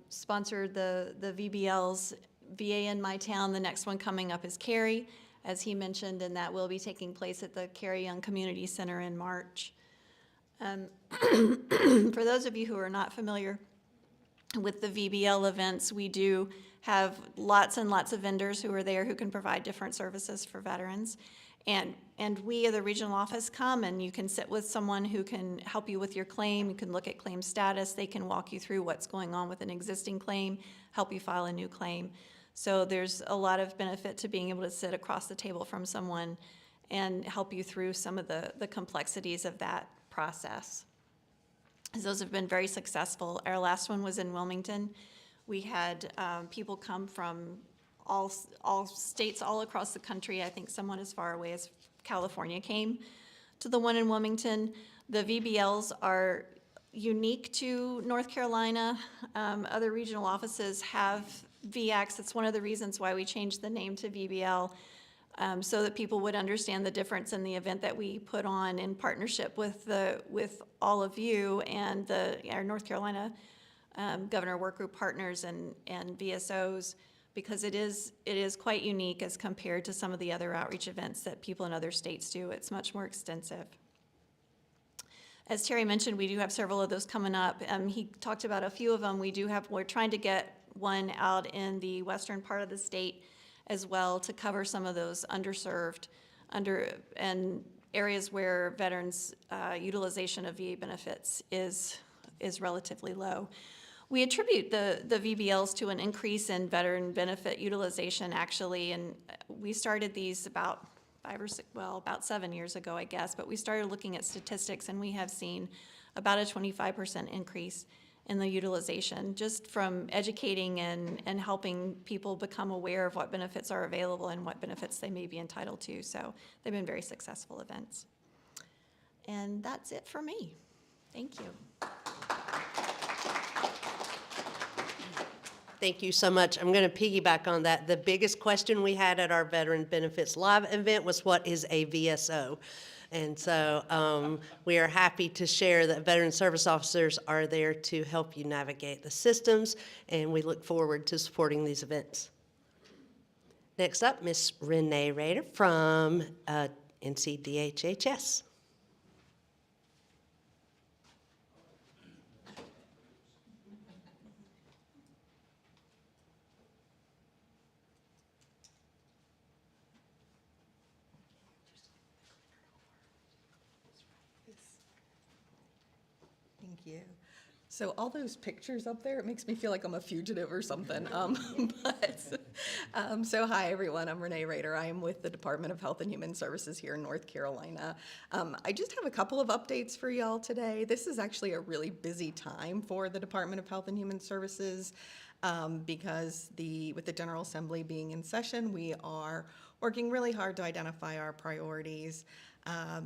sponsored the VBLs, VA in My Town. The next one coming up is Cary, as he mentioned, and that will be taking place at the Cary Young Community Center in March. For those of you who are not familiar with the VBL events, we do have lots and lots of vendors who are there who can provide different services for veterans. And we, the regional office, come and you can sit with someone who can help you with your claim. You can look at claim status. They can walk you through what's going on with an existing claim, help you file a new claim. So there's a lot of benefit to being able to sit across the table from someone and help you through some of the complexities of that process. Those have been very successful. Our last one was in Wilmington. We had people come from all states all across the country. I think someone as far away as California came to the one in Wilmington. The VBLs are unique to North Carolina. Other regional offices have VACs. That's one of the reasons why we changed the name to VBL, so that people would understand the difference in the event that we put on in partnership with all of you and our North Carolina Governor Work Group partners and VSOs, because it is quite unique as compared to some of the other outreach events that people in other states do. It's much more extensive. As Terry mentioned, we do have several of those coming up. He talked about a few of them. We're trying to get one out in the western part of the state as well to cover some of those underserved and areas where veterans' utilization of VA benefits is relatively low. We attribute the VBLs to an increase in veteran benefit utilization, actually, and we started these about 7 years ago, I guess, but we started looking at statistics, and we have seen about a 25% increase in the utilization, just from educating and helping people become aware of what benefits are available and what benefits they may be entitled to. So they've been very successful events. And that's it for me. Thank you. Thank you so much. I'm going to piggyback on that. The biggest question we had at our Veteran Benefits Live event was, what is a VSO? And so we are happy to share that veteran service officers are there to help you navigate the systems, and we look forward to supporting these events. Next up, Ms. Renee Rader from NCDHHS. Thank you. So all those pictures up there, it makes me feel like I'm a fugitive or something. So hi, everyone. I'm Renee Rader. I am with the Department of Health and Human Services here in North Carolina. I just have a couple of updates for y'all today. This is actually a really busy time for the Department of Health and Human Services because with the General Assembly being in session, we are working really hard to identify our priorities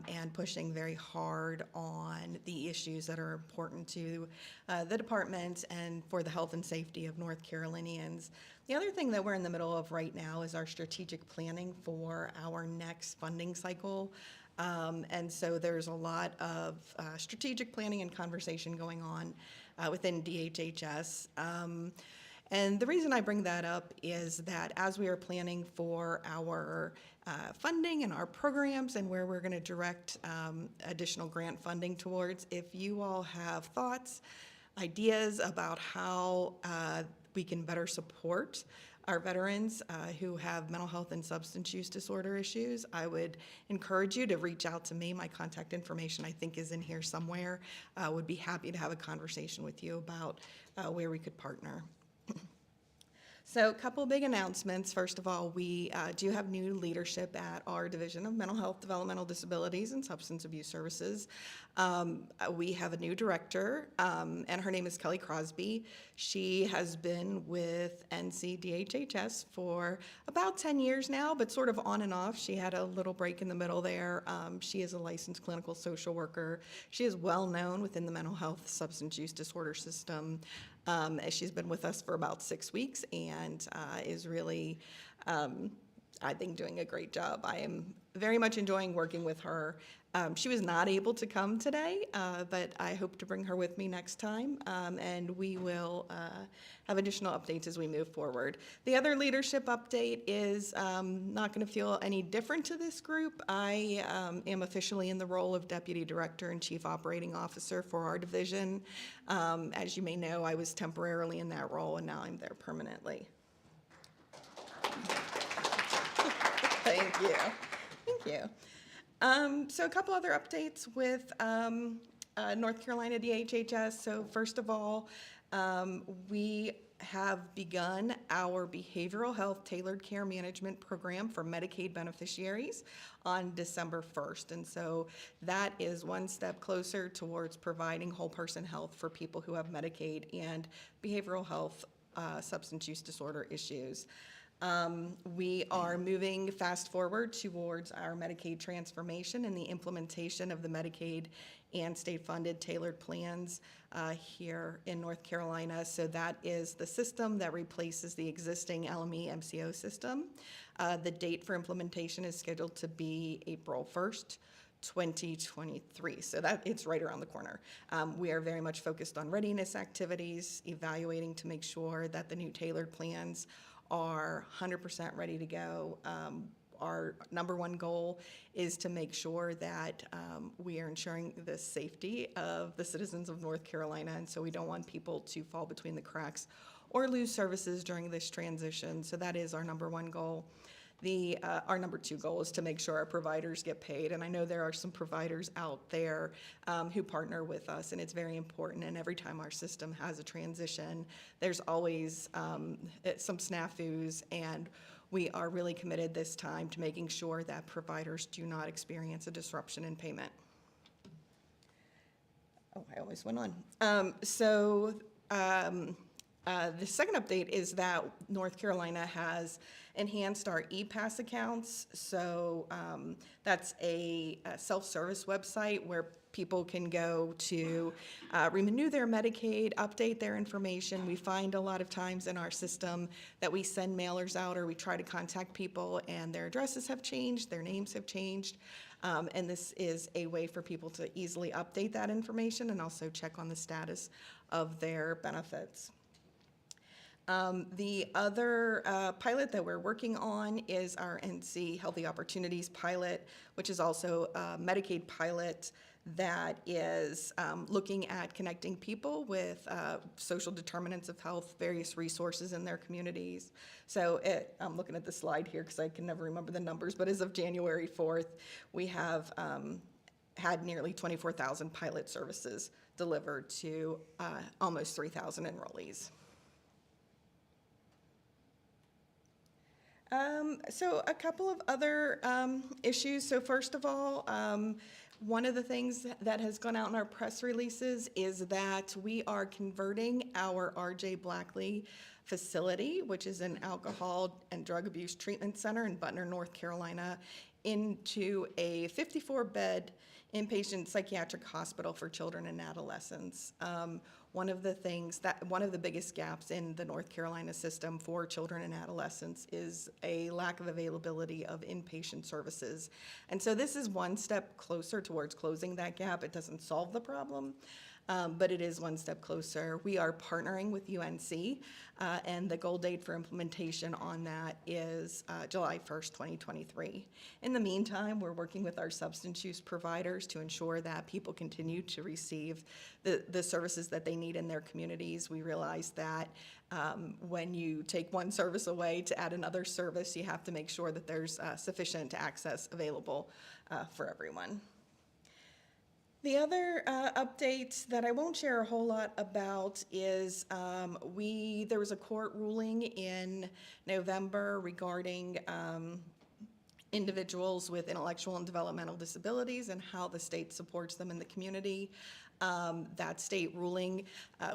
and pushing very hard on the issues that are important to the department and for the health and safety of North Carolinians. The other thing that we're in the middle of right now is our strategic planning for our next funding cycle. And so there's a lot of strategic planning and conversation going on within DHHS. And the reason I bring that up is that as we are planning for our funding and our programs and where we're going to direct additional grant funding towards, if you all have thoughts, ideas about how we can better support our veterans who have mental health and substance use disorder issues, I would encourage you to reach out to me. My contact information, I think, is in here somewhere. Would be happy to have a conversation with you about where we could partner. So a couple big announcements. First of all, we do have new leadership at our Division of Mental Health, Developmental Disabilities, and Substance Abuse Services. We have a new director, and her name is Kelly Crosby. She has been with NCDHHS for about 10 years now, but sort of on and off. She had a little break in the middle there. She is a licensed clinical social worker. She is well known within the mental health substance use disorder system. She's been with us for about 6 weeks and is really, I think, doing a great job. I am very much enjoying working with her. She was not able to come today, but I hope to bring her with me next time, and we will have additional updates as we move forward. The other leadership update is not going to feel any different to this group. I am officially in the role of Deputy Director and Chief Operating Officer for our division. As you may know, I was temporarily in that role, and now I'm there permanently. Thank you. Thank you. So a couple other updates with North Carolina DHHS. So first of all, we have begun our behavioral health tailored care management program for Medicaid beneficiaries on December 1st. And so that is one step closer towards providing whole person health for people who have Medicaid and behavioral health substance use disorder issues. We are moving fast forward towards our Medicaid transformation and the implementation of the Medicaid and state-funded tailored plans here in North Carolina. So that is the system that replaces the existing LME MCO system. The date for implementation is scheduled to be April 1st. 2023, so that it's right around the corner. We are very much focused on readiness activities, evaluating to make sure that the new tailored plans are 100% ready to go. Our number one goal is to make sure that we are ensuring the safety of the citizens of North Carolina, and so we don't want people to fall between the cracks or lose services during this transition. So that is our number one goal. Our number two goal is to make sure our providers get paid, and I know there are some providers out there who partner with us, and it's very important, and every time our system has a transition, there's always some snafus, and we are really committed this time to making sure that providers do not experience a disruption in payment. Oh, I almost went on. So The second update is that North Carolina has enhanced our ePass accounts. So that's a self-service website where people can go to renew their Medicaid, update their information. We find a lot of times in our system that we send mailers out or we try to contact people and their addresses have changed, their names have changed. And this is a way for people to easily update that information and also check on the status of their benefits. The other pilot that we're working on is our NC Healthy Opportunities pilot, which is also a Medicaid pilot that is looking at connecting people with social determinants of health, various resources in their communities. So I'm looking at the slide here because I can never remember the numbers, but as of January 4th, we have had nearly 24,000 pilot services delivered to almost 3,000 enrollees. So a couple of other issues. So first of all, one of the things that has gone out in our press releases is that we are converting our R.J. Blackley facility, which is an alcohol and drug abuse treatment center in Butner, North Carolina, into a 54-bed inpatient psychiatric hospital for children and adolescents. One of the biggest gaps in the North Carolina system for children and adolescents is a lack of availability of inpatient services. And so this is one step closer towards closing that gap. It doesn't solve the problem, but it is one step closer. We are partnering with UNC, and the goal date for implementation on that is July 1st, 2023. In the meantime, we're working with our substance use providers to ensure that people continue to receive the services that they need in their communities. We realize that when you take one service away to add another service, you have to make sure that there's sufficient access available for everyone. The other update that I won't share a whole lot about is there was a court ruling in November regarding individuals with intellectual and developmental disabilities and how the state supports them in the community. That state ruling,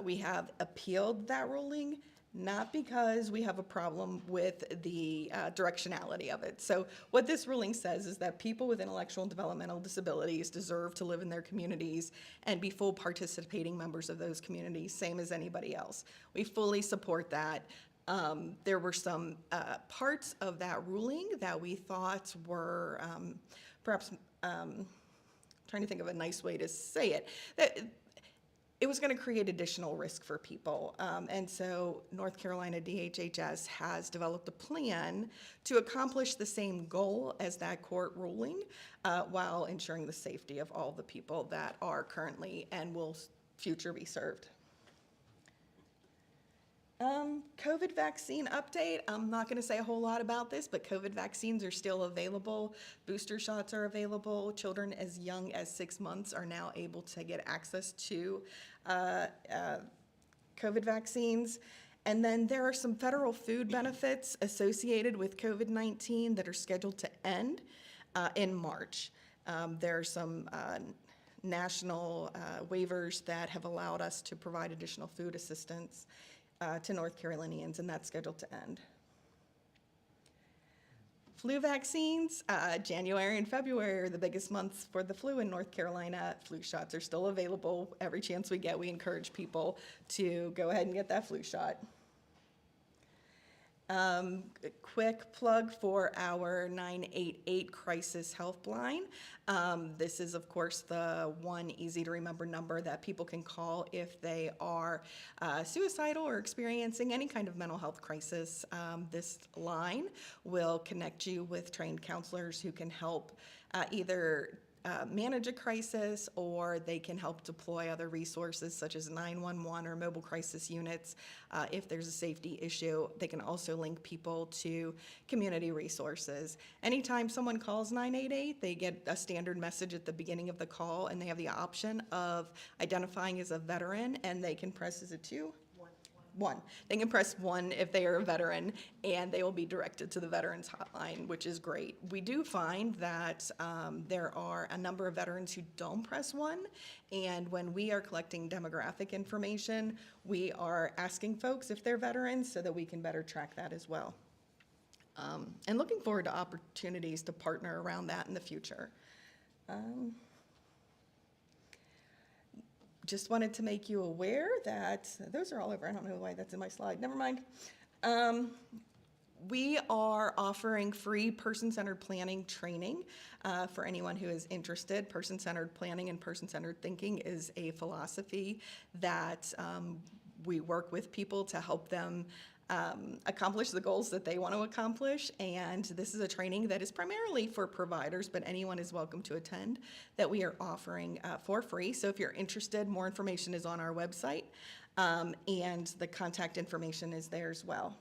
we have appealed that ruling, not because we have a problem with the directionality of it. So what this ruling says is that people with intellectual and developmental disabilities deserve to live in their communities and be full participating members of those communities, same as anybody else. We fully support that. There were some parts of that ruling that we thought were perhaps, trying to think of a nice way to say it, that it was going to create additional risk for people. And so North Carolina DHHS has developed a plan to accomplish the same goal as that court ruling while ensuring the safety of all the people that are currently and will future be served. COVID vaccine update. I'm not going to say a whole lot about this, but COVID vaccines are still available. Booster shots are available. Children as young as 6 months are now able to get access to COVID vaccines. And then there are some federal food benefits associated with COVID-19 that are scheduled to end in March. There are some national waivers that have allowed us to provide additional food assistance to North Carolinians, and that's scheduled to end. Flu vaccines, January and February are the biggest months for the flu in North Carolina. Flu shots are still available. Every chance we get, we encourage people to go ahead and get that flu shot. A quick plug for our 988 crisis helpline. This is, of course, the one easy to remember number that people can call if they are suicidal or experiencing any kind of mental health crisis. This line will connect you with trained counselors who can help either manage a crisis, or they can help deploy other resources such as 911 or mobile crisis units. If there's a safety issue, they can also link people to community resources. Anytime someone calls 988, they get a standard message at the beginning of the call, and they have the option of identifying as a veteran, and they can press, is it 2? one. They can press 1 if they are a veteran, and they will be directed to the Veterans Hotline, which is great. We do find that there are a number of veterans who don't press 1, and when we are collecting demographic information, we are asking folks if they're veterans so that we can better track that as well. And looking forward to opportunities to partner around that in the future. Just wanted to make you aware that those are all over. I don't know why that's in my slide. Never mind. We are offering free person-centered planning training for anyone who is interested. Person-centered planning and person-centered thinking is a philosophy that we work with people to help them accomplish the goals that they want to accomplish. And this is a training that is primarily for providers, but anyone is welcome to attend, that we are offering for free. So if you're interested, more information is on our website, and the contact information is there as well.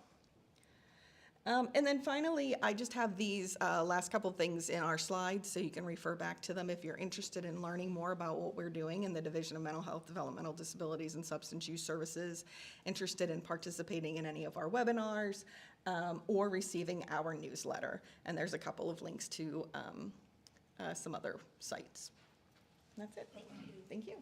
And then finally, I just have these last couple things in our slides so you can refer back to them if you're interested in learning more about what we're doing in the Division of Mental Health, Developmental Disabilities, and Substance Use Services, interested in participating in any of our webinars, or receiving our newsletter. And there's a couple of links to some other sites. And that's it. Thank you.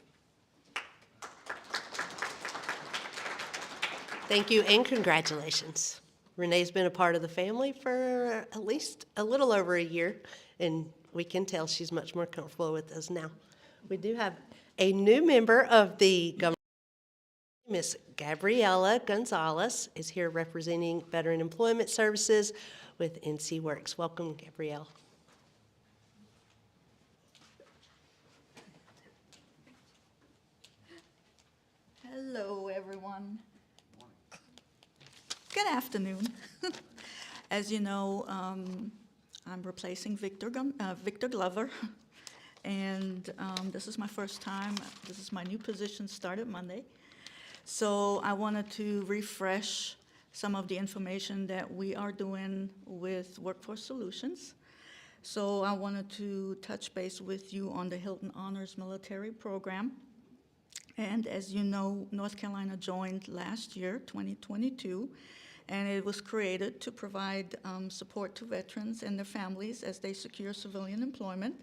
Thank you and congratulations. Renee's been a part of the family for at least a little over a year, and we can tell she's much more comfortable with us now. We do have a new member of the government. Miss Gabriela Gonzalez is here representing Veteran Employment Services with NC Works. Welcome, Gabrielle. Hello, everyone. Good afternoon. As you know, I'm replacing Victor Glover, and this is my first time. This is my new position, started Monday. So I wanted to refresh some of the information that we are doing with Workforce Solutions. So I wanted to touch base with you on the Hilton Honors Military Program. And as you know, North Carolina joined last year, 2022, and it was created to provide support to veterans and their families as they secure civilian employment.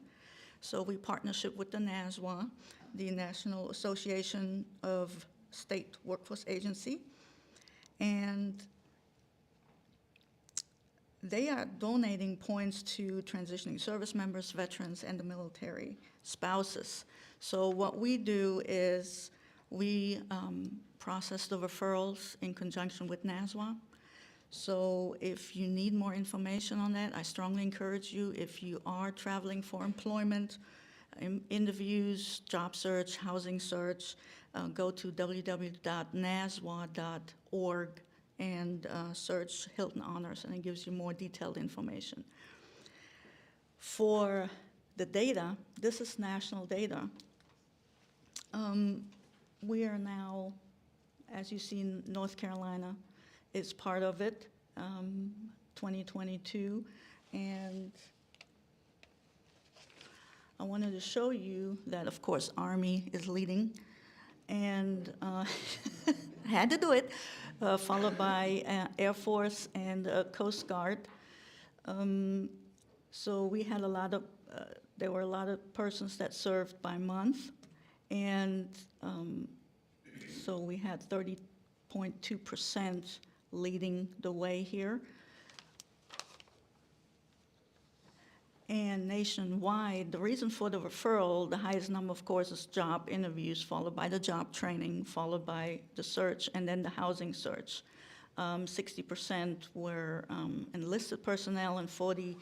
So we partnership with the NASWA, the National Association of State Workforce Agency, and they are donating points to transitioning service members, veterans, and the military spouses. So what we do is we process the referrals in conjunction with NASWA. So if you need more information on that, I strongly encourage you, if you are traveling for employment, interviews, job search, housing search, go to www.naswa.org and search Hilton Honors, and it gives you more detailed information. For the data, this is national data. We are now, as you see, in North Carolina is part of it, 2022, and I wanted to show you that, of course, Army is leading, and I had to do it, followed by Air Force and Coast Guard. So we had a lot of, there were a lot of persons that served by month, and so we had 30.2% leading the way here. And nationwide, the reason for the referral, the highest number, of course, is job interviews, followed by the job training, followed by the search, and then the housing search. 60% were enlisted personnel, and 40%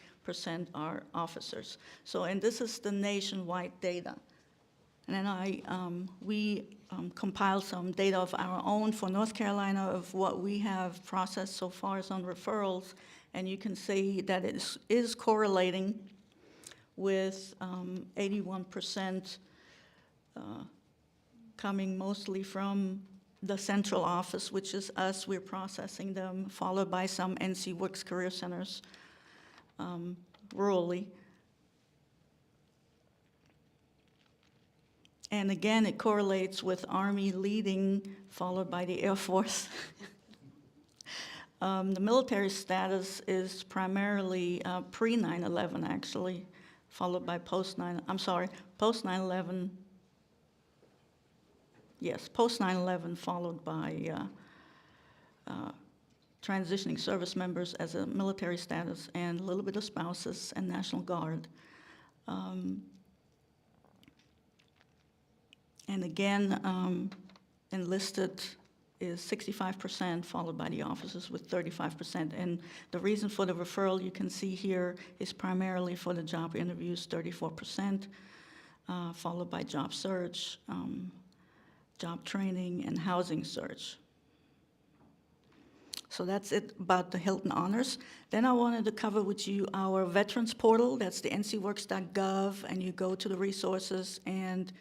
are officers. So, and this is the nationwide data. And then we compiled some data of our own for North Carolina of what we have processed so far as on referrals, and you can see that it is correlating with 81% coming mostly from the central office, which is us. We're processing them, followed by some NC Works Career Centers rurally. And again, it correlates with Army leading, followed by the Air Force. The military status is primarily pre-9/11, actually, followed by post-9/11. Yes, post-9/11, followed by transitioning service members as a military status, and a little bit of spouses and National Guard. And again, enlisted is 65%, followed by the officers with 35%. And the reason for the referral you can see here is primarily for the job interviews, 34%, followed by job search, job training, and housing search. So that's it about the Hilton Honors. Then I wanted to cover with you our Veterans Portal. That's the ncworks.gov, and you go to the resources and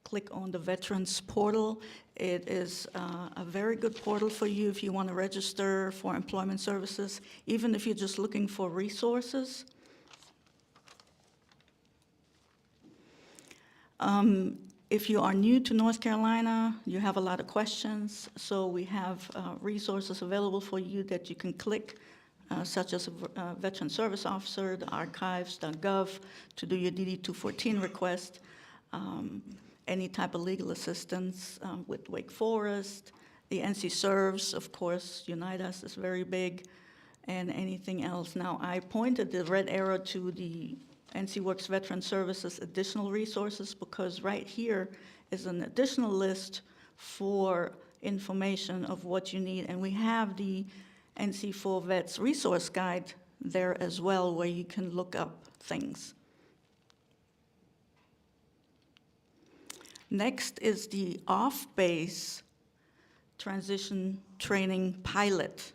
click on the Veterans Portal. It is a very good portal for you if you want to register for employment services, even if you're just looking for resources. If you are new to North Carolina, you have a lot of questions, so we have resources available for you that you can click, such as a Veteran Service Officer, the archives.gov to do your DD-214 request, any type of legal assistance with Wake Forest, the NC Serves, of course, Unite Us is very big, and anything else. Now, I pointed the red arrow to the NC Works Veteran Services additional resources because right here is an additional list for information of what you need. And we have the NC4 Vets Resource Guide there as well, where you can look up things. Next is the off-base transition training pilot.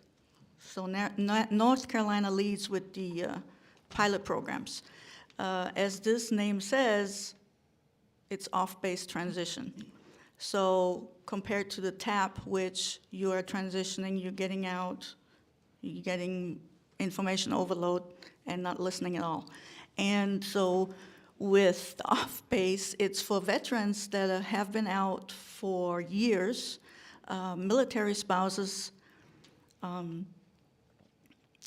So North Carolina leads with the pilot programs. As this name says, it's off-base transition. So compared to the TAP, which you are transitioning, you're getting out, you're getting information overload and not listening at all. And so with the off-base, it's for veterans that have been out for years, military spouses,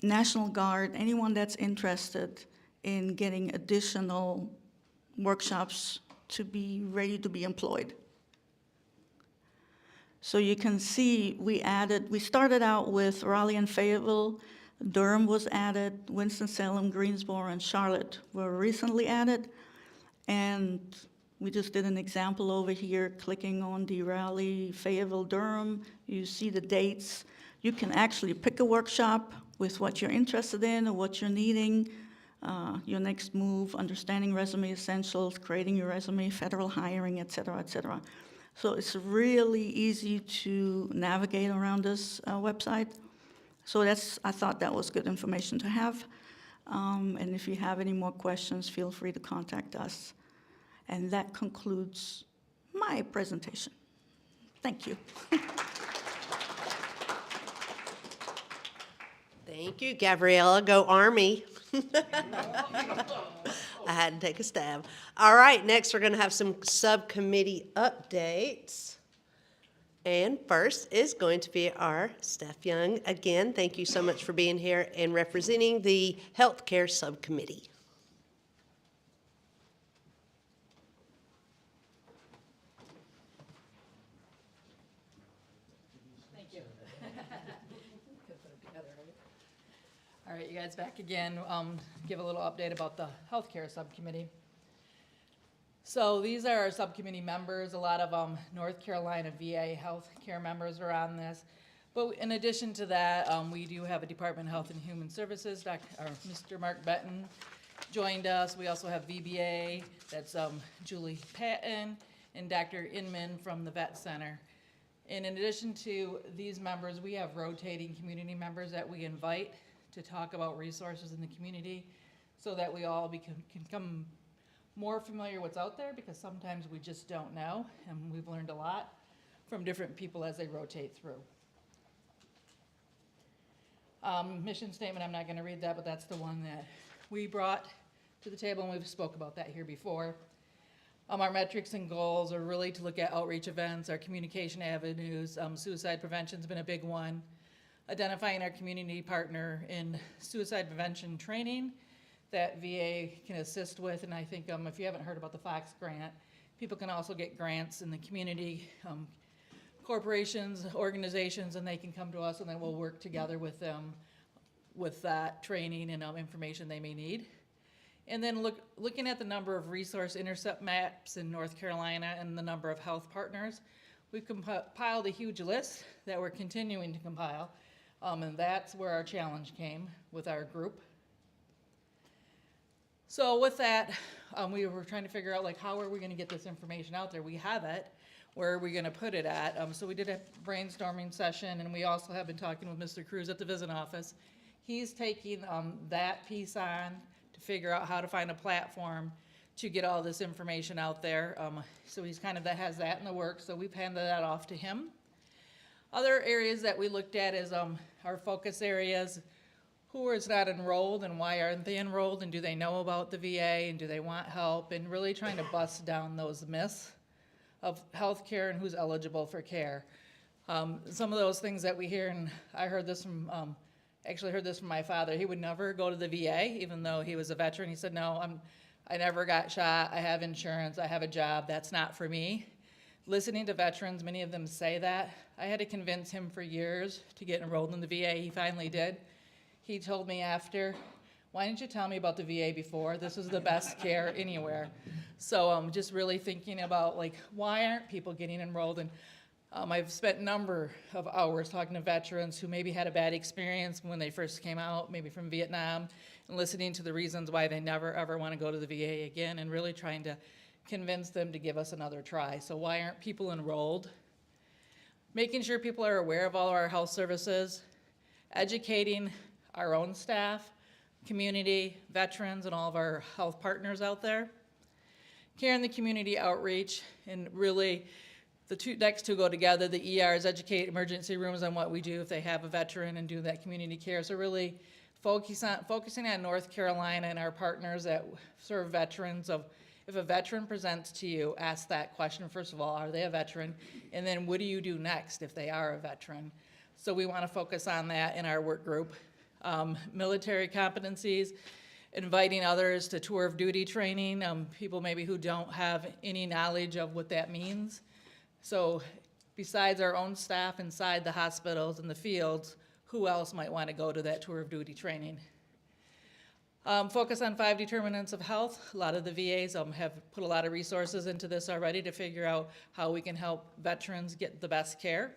National Guard, anyone that's interested in getting additional workshops to be ready to be employed. So you can see we started out with Raleigh and Fayetteville, Durham was added, Winston-Salem, Greensboro, and Charlotte were recently added. And we just did an example over here, clicking on the Raleigh, Fayetteville, Durham. You see the dates. You can actually pick a workshop with what you're interested in or what you're needing. Your next move, understanding resume essentials, creating your resume, federal hiring, et cetera, et cetera. So it's really easy to navigate around this website. So I thought that was good information to have. And if you have any more questions, feel free to contact us. And that concludes my presentation. Thank you. Thank you, Gabriella. Go Army. I had to take a stab. All right, next we're going to have some subcommittee updates. And first is going to be our Steph Young. Again, thank you so much for being here and representing the Healthcare Subcommittee. Thank you. All right, you guys back again. Give a little update about the Healthcare Subcommittee. So these are our subcommittee members. A lot of North Carolina VA healthcare members are on this. But in addition to that, we do have a Department of Health and Human Services. Mr. Mark Benton joined us. We also have VBA, that's Julie Patton, and Dr. Inman from the Vet Center. And in addition to these members, we have rotating community members that we invite to talk about resources in the community so that we all can become more familiar what's out there, because sometimes we just don't know, and we've learned a lot from different people as they rotate through. Mission statement, I'm not going to read that, but that's the one that we brought to the table, and we've spoke about that here before. Our metrics and goals are really to look at outreach events, our communication avenues. Suicide prevention's been a big one. Identifying our community partner in suicide prevention training that VA can assist with. And I think if you haven't heard about the Fox grant, people can also get grants in the community, corporations, organizations, and they can come to us and then we'll work together with them with that training and information they may need. And then looking at the number of resource intercept maps in North Carolina and the number of health partners, we've compiled a huge list that we're continuing to compile, and that's where our challenge came with our group. So with that, we were trying to figure out how are we going to get this information out there? We have it. Where are we going to put it at? So we did a brainstorming session, and we also have been talking with Mr. Cruz at the visit office. He's taking that piece on to figure out how to find a platform to get all this information out there. So he's has that in the works, so we've handed that off to him. Other areas that we looked at is our focus areas. Who is not enrolled and why aren't they enrolled, and do they know about the VA and do they want help, and really trying to bust down those myths of healthcare and who's eligible for care. Some of those things that we hear, and I heard this from, actually heard this from my father. He would never go to the VA, even though he was a veteran. He said, no, I never got shot. I have insurance. I have a job. That's not for me. Listening to veterans, many of them say that. I had to convince him for years to get enrolled in the VA. He finally did. He told me after, why didn't you tell me about the VA before? This is the best care anywhere. So I'm just really thinking about why aren't people getting enrolled? And I've spent a number of hours talking to veterans who maybe had a bad experience when they first came out, maybe from Vietnam, and listening to the reasons why they never ever want to go to the VA again, and really trying to convince them to give us another try. So why aren't people enrolled? Making sure people are aware of all of our health services, educating our own staff, community, veterans, and all of our health partners out there. Care in the community outreach, and really the next two go together. The ERs educate emergency rooms on what we do if they have a veteran and do that community care. So really focusing on North Carolina and our partners that serve veterans. If a veteran presents to you, ask that question. First of all, are they a veteran? And then what do you do next if they are a veteran? So we want to focus on that in our work group. Military competencies, inviting others to tour of duty training, people maybe who don't have any knowledge of what that means. So besides our own staff inside the hospitals and the fields, who else might want to go to that tour of duty training? Focus on 5 determinants of health. A lot of the VAs have put a lot of resources into this already to figure out how we can help veterans get the best care.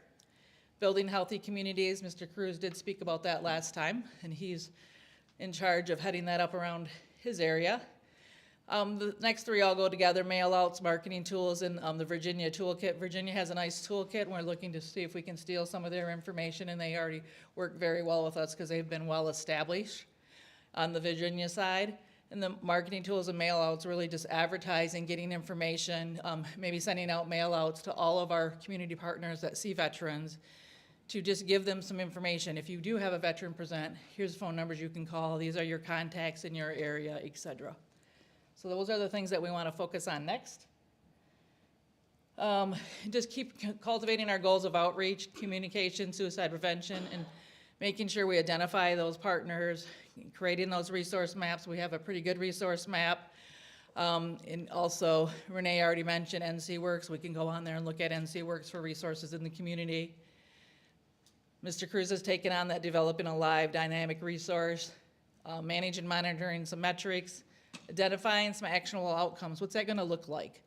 Building healthy communities, Mr. Cruz did speak about that last time, and he's in charge of heading that up around his area. The next 3 all go together: mail outs, marketing tools, and the Virginia toolkit. Virginia has a nice toolkit, and we're looking to see if we can steal some of their information, and they already work very well with us because they've been well established on the Virginia side. And the marketing tools and mail outs, really just advertising, getting information, maybe sending out mail outs to all of our community partners that see veterans, to just give them some information. If you do have a veteran present, here's phone numbers you can call. These are your contacts in your area, etc. So those are the things that we want to focus on next. Just keep cultivating our goals of outreach, communication, suicide prevention, and making sure we identify those partners, creating those resource maps. We have a pretty good resource map. And also, Renee already mentioned NCWorks. We can go on there and look at NCWorks for resources in the community. Mr. Cruz has taken on that developing a live dynamic resource, managing and monitoring some metrics, identifying some actionable outcomes. What's that going to look like?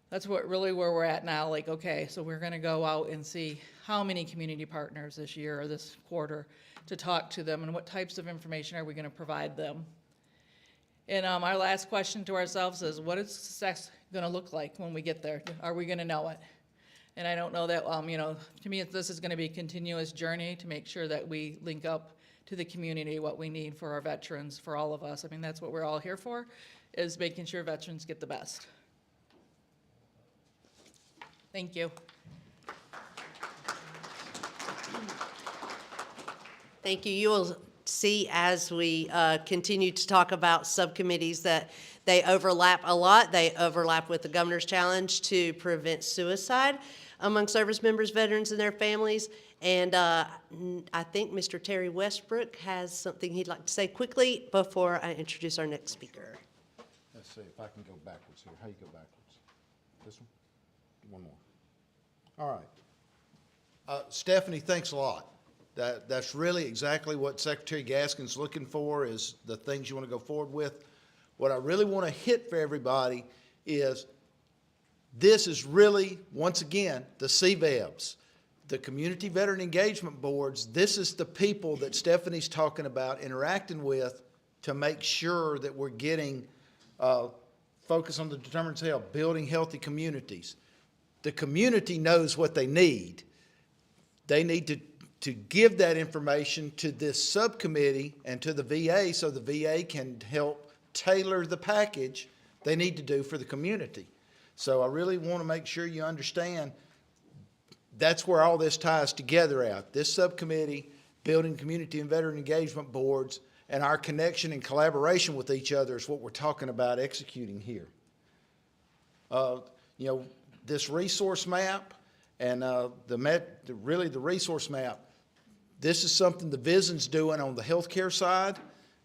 That's where we're at now. Okay, so we're going to go out and see how many community partners this year or this quarter to talk to them, and what types of information are we going to provide them. And our last question to ourselves is, what is success going to look like when we get there? Are we going to know it? And I don't know that, to me, this is going to be a continuous journey to make sure that we link up to the community what we need for our veterans, for all of us. I mean, that's what we're all here for, is making sure veterans get the best. Thank you. Thank you. You will see as we continue to talk about subcommittees that they overlap a lot. They overlap with the Governor's Challenge to prevent suicide among service members, veterans, and their families. And I think Mr. Terry Westbrook has something he'd like to say quickly before I introduce our next speaker. Let's see if I can go backwards here. How you go backwards? This one? One more. All right. Stephanie, thanks a lot. That's really exactly what Secretary Gaskin's looking for, is the things you want to go forward with. What I really want to hit for everybody is this is really, once again, the CVEBs, the Community Veteran Engagement Boards. This is the people that Stephanie's talking about interacting with to make sure that we're getting focus on the determinants of health, building healthy communities. The community knows what they need. They need to give that information to this subcommittee and to the VA so the VA can help tailor the package they need to do for the community. So I really want to make sure you understand that's where all this ties together at. This subcommittee, building community and veteran engagement boards, and our connection and collaboration with each other is what we're talking about executing here. You know, this resource map and really the resource map, this is something the VISN's doing on the healthcare side,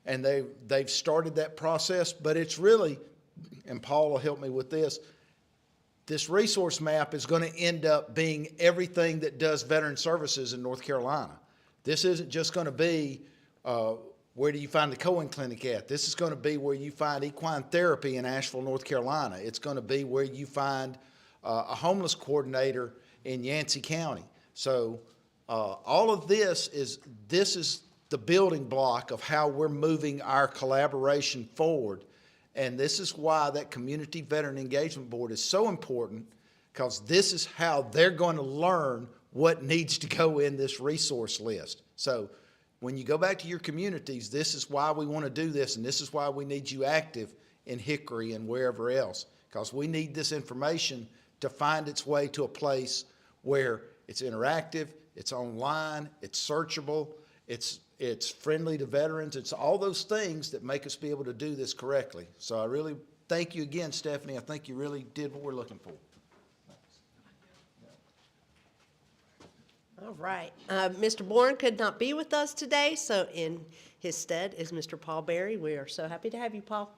and they've started that process, but it's really, and Paul will help me with this resource map is going to end up being everything that does veteran services in North Carolina. This isn't just going to be where do you find the Cohen Clinic at? This is going to be where you find equine therapy in Asheville, North Carolina. It's going to be where you find a homeless coordinator in Yancey County. So all of this is the building block of how we're moving our collaboration forward. And this is why that Community Veteran Engagement Board is so important, because this is how they're going to learn what needs to go in this resource list. So when you go back to your communities, this is why we want to do this, and this is why we need you active in Hickory and wherever else, because we need this information to find its way to a place where it's interactive, it's online, it's searchable, it's friendly to veterans. It's all those things that make us be able to do this correctly. So I really thank you again, Stephanie. I think you really did what we're looking for. All right. Mr. Bourne could not be with us today, so in his stead is Mr. Paul Berry. We are so happy to have you, Paul.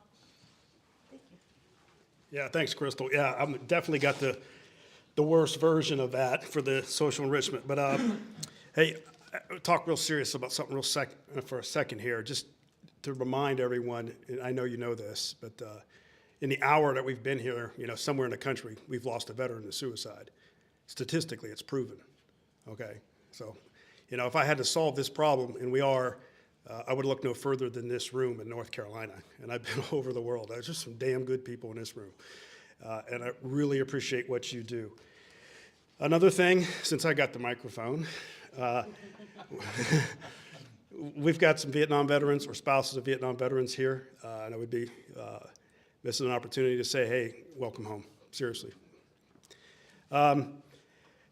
Thank you. Yeah, thanks, Crystal. Yeah, I'm definitely got the worst version of that for the social enrichment. But hey, talk real serious about something for a second here, just to remind everyone, and I know you know this, but in the hour that we've been here, somewhere in the country, we've lost a veteran to suicide. Statistically, it's proven. Okay, so, if I had to solve this problem, and we are, I would look no further than this room in North Carolina, and I've been all over the world. There's just some damn good people in this room, and I really appreciate what you do. Another thing, since I got the microphone, we've got some Vietnam veterans or spouses of Vietnam veterans here, and I would be missing an opportunity to say, hey, welcome home, seriously.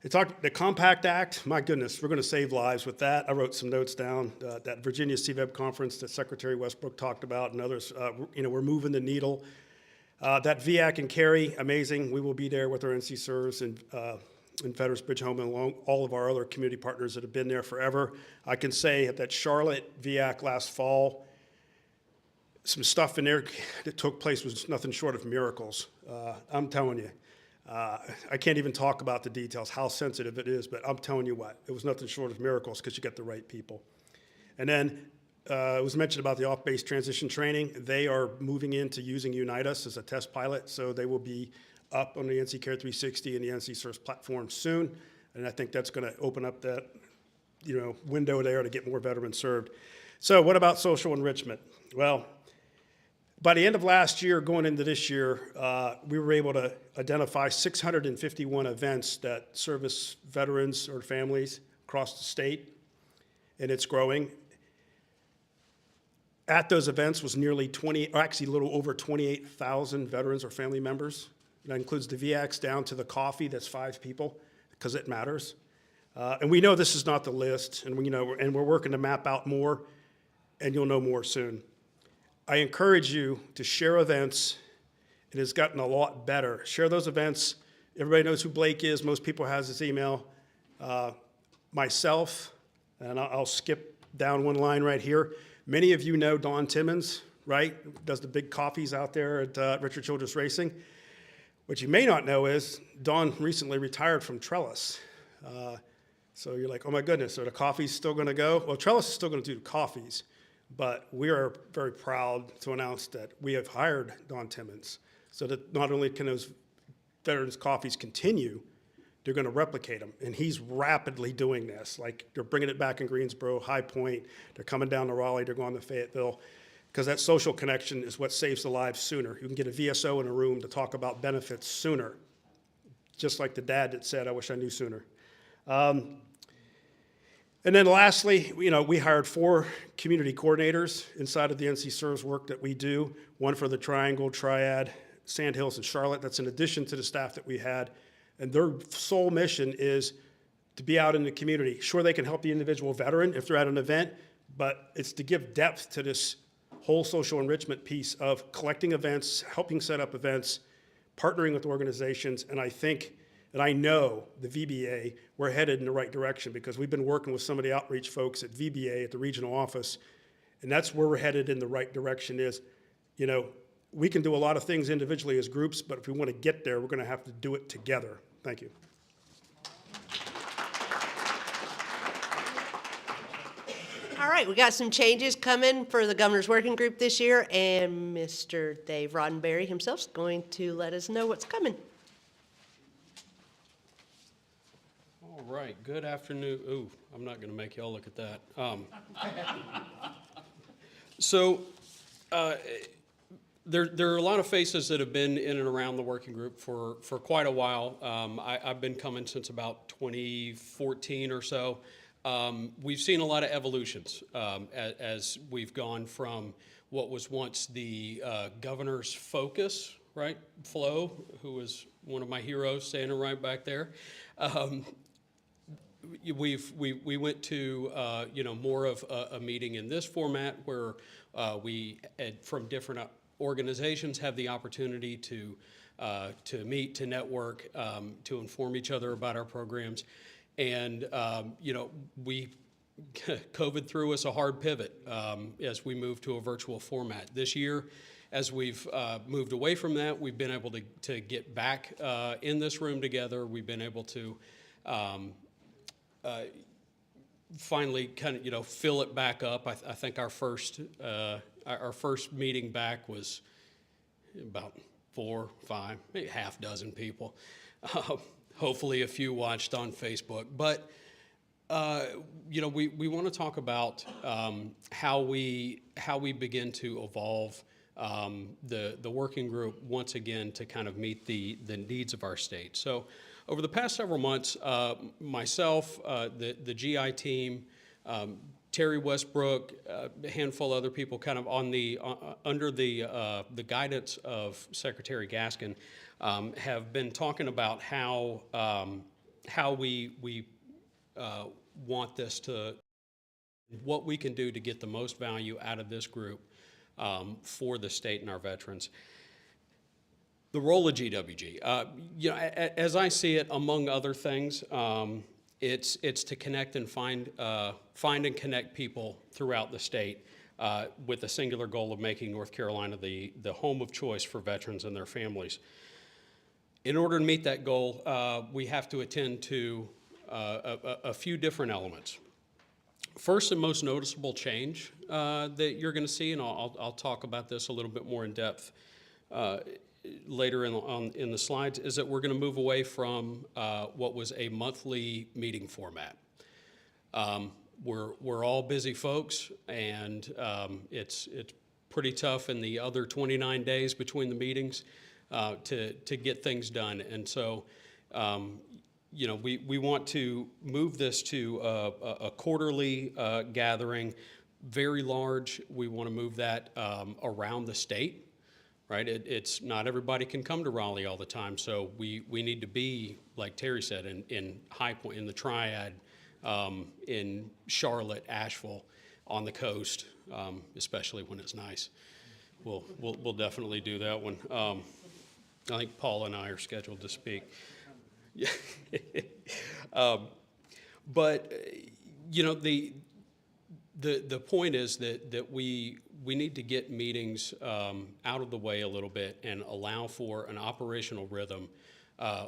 The Compact Act, my goodness, we're going to save lives with that. I wrote some notes down. That Virginia CVEB conference that Secretary Westbrook talked about and others, we're moving the needle. That VAC and Cary, amazing. We will be there with our NC Serves and Veterans Bridge Home and along all of our other community partners that have been there forever. I can say at that Charlotte VAC last fall, some stuff in there that took place was nothing short of miracles. I'm telling you. I can't even talk about the details, how sensitive it is, but I'm telling you what, it was nothing short of miracles because you get the right people. And then it was mentioned about the off-base transition training. They are moving into using Unitas as a test pilot, so they will be up on the NC Care 360 and the NC Serves platform soon, and I think that's going to open up that window there to get more veterans served. So what about social enrichment? Well, by the end of last year, going into this year, we were able to identify 651 events that service veterans or families across the state, and it's growing. At those events was a little over 28,000 veterans or family members. That includes the VACs down to the coffee, that's 5 people, because it matters. And we know this is not the list, and we're working to map out more and you'll know more soon. I encourage you to share events. It has gotten a lot better. Share those events. Everybody knows who Blake is. Most people has his email. Myself, and I'll skip down one line right here. Many of you know Don Timmons, right? Does the big coffees out there at Richard Childress Racing. What you may not know is Don recently retired from Trellis. So you're like, oh my goodness, are the coffees still going to go? Well, Trellis is still going to do the coffees, but we are very proud to announce that we have hired Don Timmons so that not only can those veterans coffees continue, they're going to replicate them. And he's rapidly doing this. Like, they're bringing it back in Greensboro, High Point, they're coming down to Raleigh, they're going to Fayetteville, because that social connection is what saves the lives sooner. You can get a VSO in a room to talk about benefits sooner, just like the dad that said, I wish I knew sooner. And then lastly, we hired 4 community coordinators inside of the NC Serves work that we do, one for the Triangle, Triad, Sandhills, and Charlotte. That's in addition to the staff that we had. And their sole mission is to be out in the community. Sure, they can help the individual veteran if they're at an event, but it's to give depth to this whole social enrichment piece of collecting events, helping set up events, partnering with organizations. And I think, and I know the VBA, we're headed in the right direction because we've been working with some of the outreach folks at VBA at the regional office. And that's where we're headed in the right direction is, we can do a lot of things individually as groups, but if we want to get there, we're going to have to do it together. Thank you. All right, we got some changes coming for the governor's working group this year, and Mr. Dave Roddenberry himself is going to let us know what's coming. All right, good afternoon. Ooh, I'm not going to make y'all look at that. There are a lot of faces that have been in and around the working group for quite a while. I've been coming since about 2014 or so. We've seen a lot of evolutions as we've gone from what was once the governor's focus, right? Flo, who was one of my heroes standing right back there. We went to more of a meeting in this format where we from different organizations have the opportunity to meet, to network, to inform each other about our programs. And, COVID threw us a hard pivot as we moved to a virtual format. This year, as we've moved away from that, we've been able to get back in this room together. We've been able to finally kind of, fill it back up. I think our first meeting back was about 4, 5, maybe half dozen people. Hopefully a few watched on Facebook. But, we want to talk about how we begin to evolve the working group once again to kind of meet the needs of our state. So over the past several months, myself, the GI team, Terry Westbrook, a handful of other people kind of under the guidance of Secretary Gaskin, have been talking about how we want this to, what we can do to get the most value out of this group for the state and our veterans. The role of GWG, as I see it, among other things, it's to connect and find and connect people throughout the state with the singular goal of making North Carolina the home of choice for veterans and their families. In order to meet that goal, we have to attend to a few different elements. First and most noticeable change that you're going to see, and I'll talk about this a little bit more in depth later in the slides, is that we're going to move away from what was a monthly meeting format. We're all busy folks, and it's pretty tough in the other 29 days between the meetings to get things done. And so, we want to move this to a quarterly gathering, very large. We want to move that around the state. Right, it's not everybody can come to Raleigh all the time, so we need to be, like Terry said, in High Point, in the Triad, in Charlotte, Asheville, on the coast, especially when it's nice. We'll definitely do that one. I think Paul and I are scheduled to speak. Yeah. But you know, the point is that we need to get meetings out of the way a little bit and allow for an operational rhythm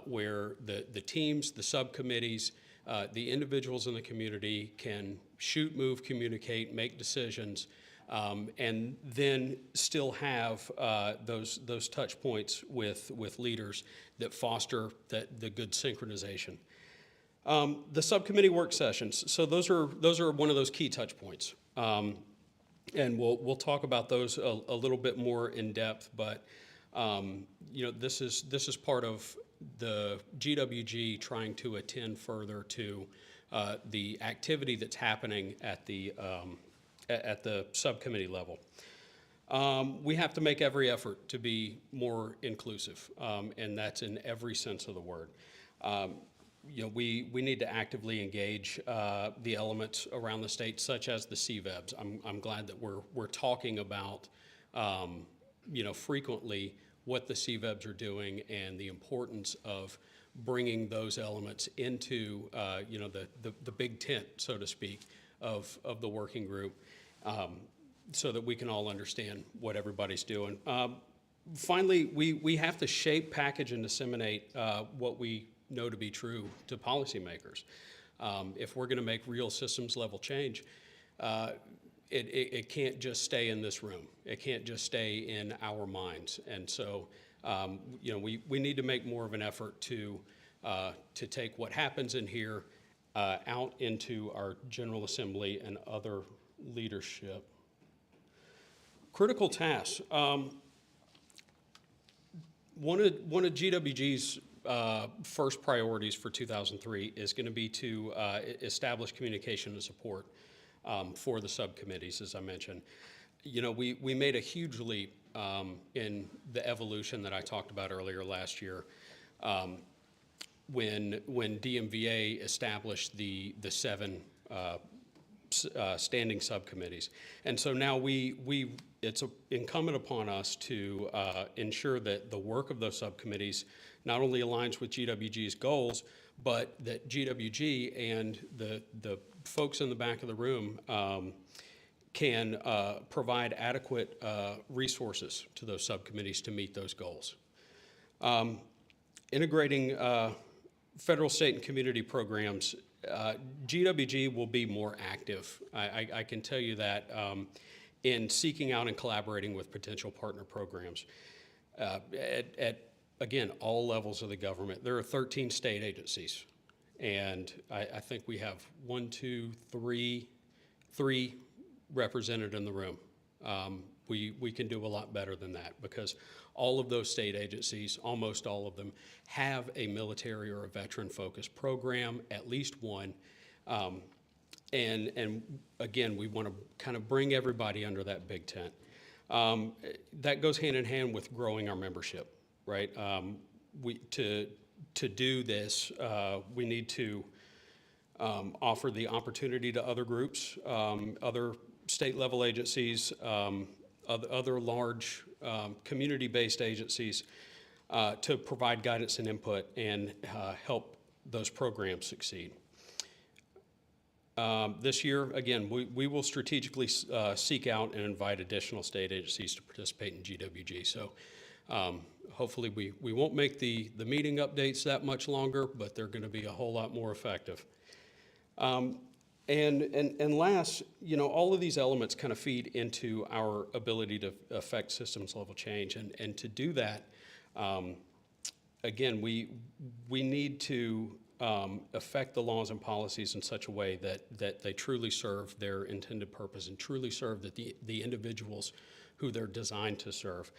where the teams, the subcommittees, the individuals in the community can shoot, move, communicate, make decisions, and then still have those touch points with leaders that foster the good synchronization. The subcommittee work sessions. So those are one of those key touch points, and we'll talk about those a little bit more in depth. But you know, this is part of the GWG trying to attend further to the activity that's happening at the subcommittee level. We have to make every effort to be more inclusive, and that's in every sense of the word. You know, we need to actively engage the elements around the state, such as the CVEBs. I'm glad that we're talking about, you know, frequently what the CVEBs are doing and the importance of bringing those elements into, you know, the big tent, so to speak, of the working group, so that we can all understand what everybody's doing. Finally, we have to shape, package, and disseminate what we know to be true to policymakers. If we're going to make real systems level change, it can't just stay in this room. It can't just stay in our minds. And so, you know, we need to make more of an effort to take what happens in here out into our General Assembly and other leadership. Critical tasks. One of GWG's first priorities for 2003 is going to be to establish communication and support for the subcommittees, as I mentioned. You know, we made a huge leap in the evolution that I talked about earlier last year when DMVA established the 7 standing subcommittees. And so now it's incumbent upon us to ensure that the work of those subcommittees not only aligns with GWG's goals, but that GWG and the folks in the back of the room can provide adequate resources to those subcommittees to meet those goals. Integrating federal, state, and community programs, GWG will be more active. I can tell you that in seeking out and collaborating with potential partner programs at again, all levels of the government. There are 13 state agencies, and I think we have 3 represented in the room. We can do a lot better than that because all of those state agencies, almost all of them, have a military or a veteran-focused program, at least one. And again, we want to kind of bring everybody under that big tent. That goes hand in hand with growing our membership, right? To do this, we need to offer the opportunity to other groups, other state-level agencies, other large community-based agencies to provide guidance and input and help those programs succeed. This year, again, we will strategically seek out and invite additional state agencies to participate in GWG. So hopefully we won't make the meeting updates that much longer, but they're going to be a whole lot more effective. And last, you know, all of these elements kind of feed into our ability to affect systems level change. And to do that, again, we need to affect the laws and policies in such a way that they truly serve their intended purpose and truly serve the individuals who they're designed to serve.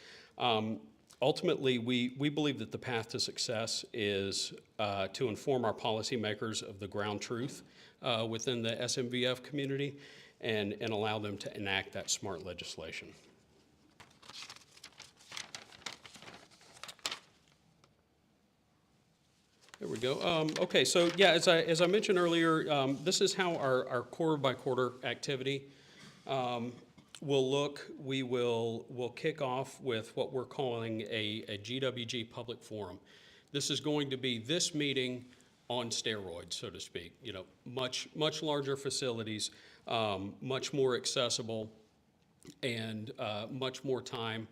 Ultimately, we believe that the path to success is to inform our policymakers of the ground truth within the SMVF community and allow them to enact that smart legislation. There we go. Okay, so yeah, as I mentioned earlier, this is how our quarter by quarter activity we'll kick off with what we're calling a GWG public forum. This is going to be this meeting on steroids, so to speak. You know, much larger facilities, much more accessible, and much more time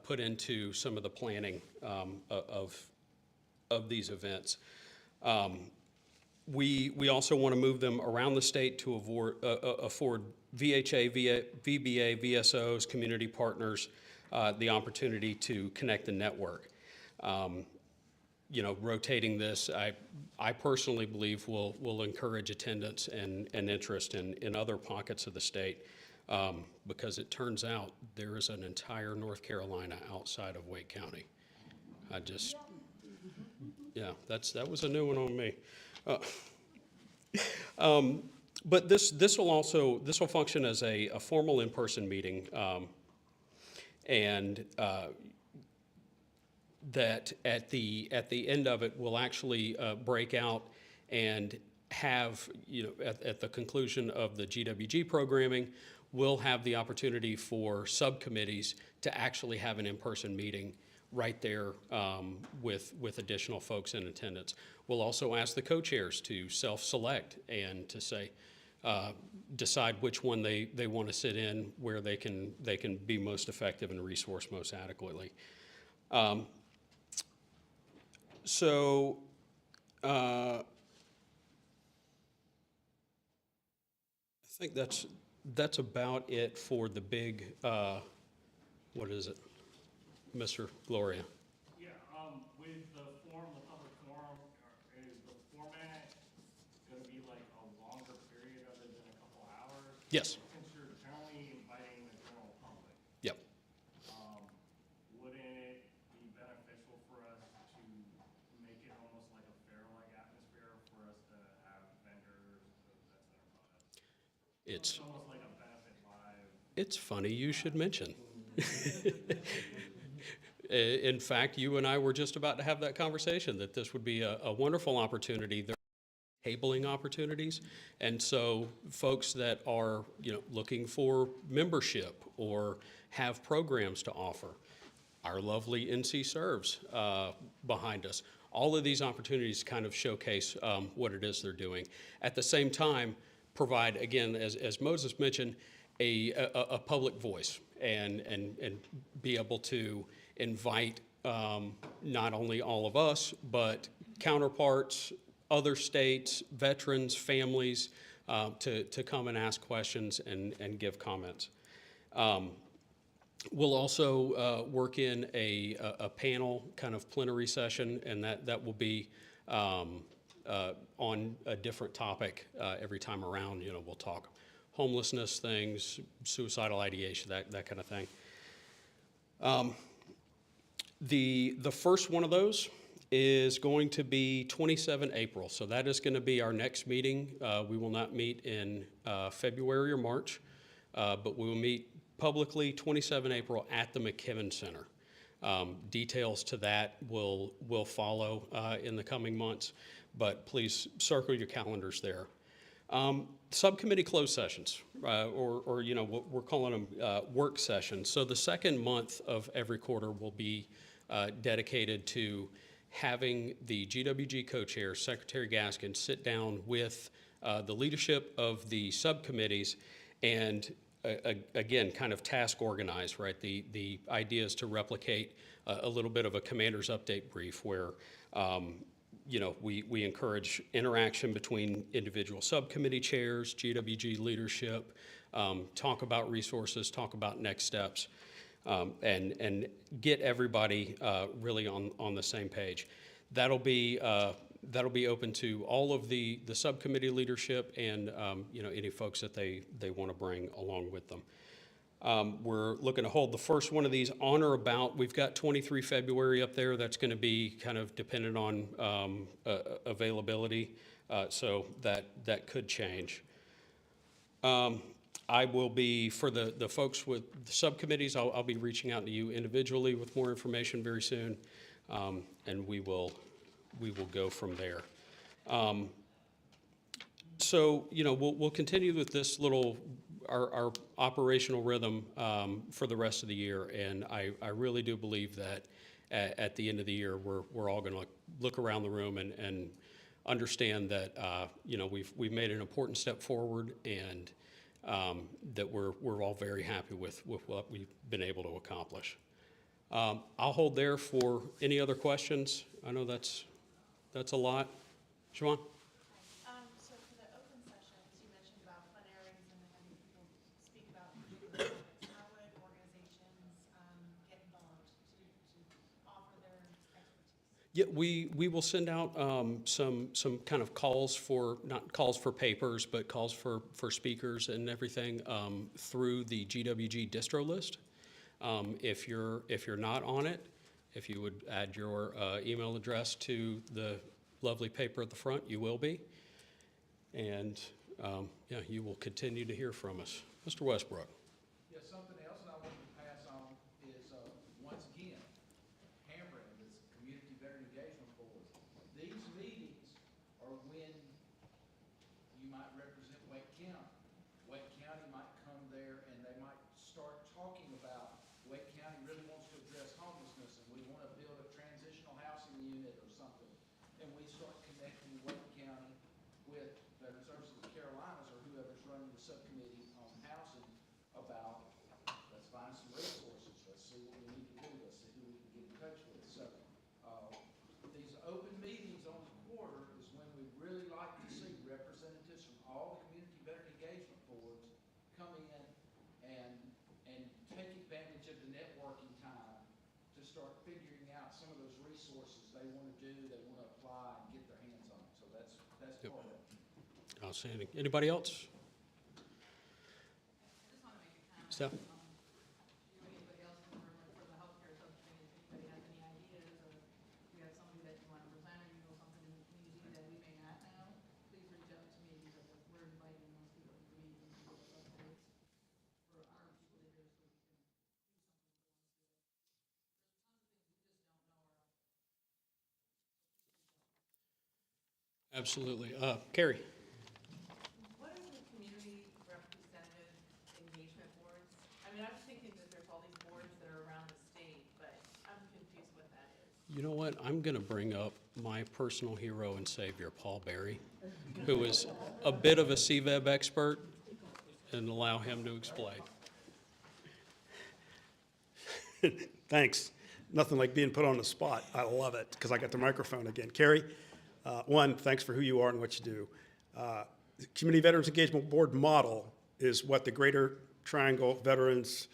put into some of the planning of these events. We also want to move them around the state to afford VHA, VBA, VSOs, community partners, the opportunity to connect the network. You know, rotating this, I personally believe will encourage attendance and interest in other pockets of the state, because it turns out there is an entire North Carolina outside of Wake County. Yeah, that was a new one on me. But this will function as a formal in-person meeting, and that at the end of it, we'll actually break out and have, you know, at the conclusion of the GWG programming, we'll have the opportunity for subcommittees to actually have an in-person meeting right there with additional folks in attendance. We'll also ask the co-chairs to self-select and to say, decide which one they want to sit in, where they can be most effective and resource most adequately. So I think that's about it for the big, what is it, Mr. Gloria? Yeah, with the public forum, is the format going to be like a longer period other than a couple hours? Yes. Since you're generally inviting the general public. Yep. Wouldn't it be beneficial for us to make it almost like a fair-like atmosphere for us to have vendors, that's their products? It's almost like a benefit live. It's funny you should mention. In fact, you and I were just about to have that conversation, that this would be a wonderful opportunity. There are tabling opportunities, and so folks that are, you know, looking for membership or have programs to offer, our lovely NC Serves behind us. All of these opportunities kind of showcase what it is they're doing. At the same time, provide, again, as Moses mentioned, a public voice and be able to invite not only all of us, but counterparts, other states, veterans, families, to come and ask questions and give comments. We'll also work in a panel kind of plenary session, and that will be on a different topic every time around. You know, we'll talk homelessness things, suicidal ideation, that kind of thing. The first one of those is going to be 27 April. So that is going to be our next meeting. We will not meet in February or March, but we will meet publicly 27 April at the McKibben Center. Details to that will follow in the coming months, but please circle your calendars there. Subcommittee closed sessions, or you know, what we're calling them work sessions. So the second month of every quarter will be dedicated to having the GWG co-chair, Secretary Gaskin, sit down with the leadership of the subcommittees and again, kind of task organize, right? The idea is to replicate a little bit of a commander's update brief where you know, we encourage interaction between individual subcommittee chairs, GWG leadership, talk about resources, talk about next steps, and get everybody really on the same page. That'll be open to all of the subcommittee leadership and you know, any folks that they want to bring along with them. We're looking to hold the first one of these on or about, we've got 23 February up there. That's going to be kind of dependent on availability, so that could change. I will be, for the folks with the subcommittees, I'll be reaching out to you individually with more information very soon, and we will go from there. So, you know, we'll continue with this little our operational rhythm for the rest of the year. And I really do believe that at the end of the year, we're all going to look around the room and understand that we've made an important step forward, and that we're all very happy with what we've been able to accomplish. I'll hold there for any other questions. I know that's a lot. Siobhan? So for the open sessions, you mentioned about fun areas and having people speak about particular topics. How would organizations get involved to offer their expertise? Yeah, we will send out some kind of calls for, not calls for papers, but calls for speakers and everything through the GWG distro list. If you're not on it, if you would add your email address to the lovely paper at the front, you will be. And yeah, you will continue to hear from us. Mr. Westbrook. Yeah, something else that I wanted to pass on is, once again, hammering this Community Veteran Engagement Board. These meetings are when you might represent Wake County. Wake County might come there and they might start talking about Wake County really wants to address homelessness and we want to build a transitional housing unit or something. And we start connecting Wake County with Veteran Services of Carolinas or whoever's running the subcommittee on housing about, let's find some resources, let's see what we need to do, let's see who we can get in touch with. So these open meetings on the quarter is when we really like to see representatives from all the community veteran engagement boards come in and take advantage of the networking time to start figuring out some of those resources they want to do, they want to apply and get their hands on. So that's Yep. part of it. Outstanding. Anybody else? Steph? Anybody else in the room for the healthcare subcommittee, if anybody has any ideas, or if you have somebody that you want to present, or you know something in the community that we may not know, please reach out to me, because we're inviting those people to the meetings and to the subcommittees for our people to hear, so we can do something for us. Absolutely. Carrie? What are the community representative engagement boards? I mean, I'm thinking that there's all these boards that are around the state, but I'm confused what that is. You know what? I'm going to bring up my personal hero and savior, Paul Berry, who is a bit of a CVEB expert, and allow him to explain. Thanks. Nothing like being put on the spot. I love it because I got the microphone again. Carrie, one, thanks for who you are and what you do. The Community Veterans Engagement Board model is what the Greater Triangle Veterans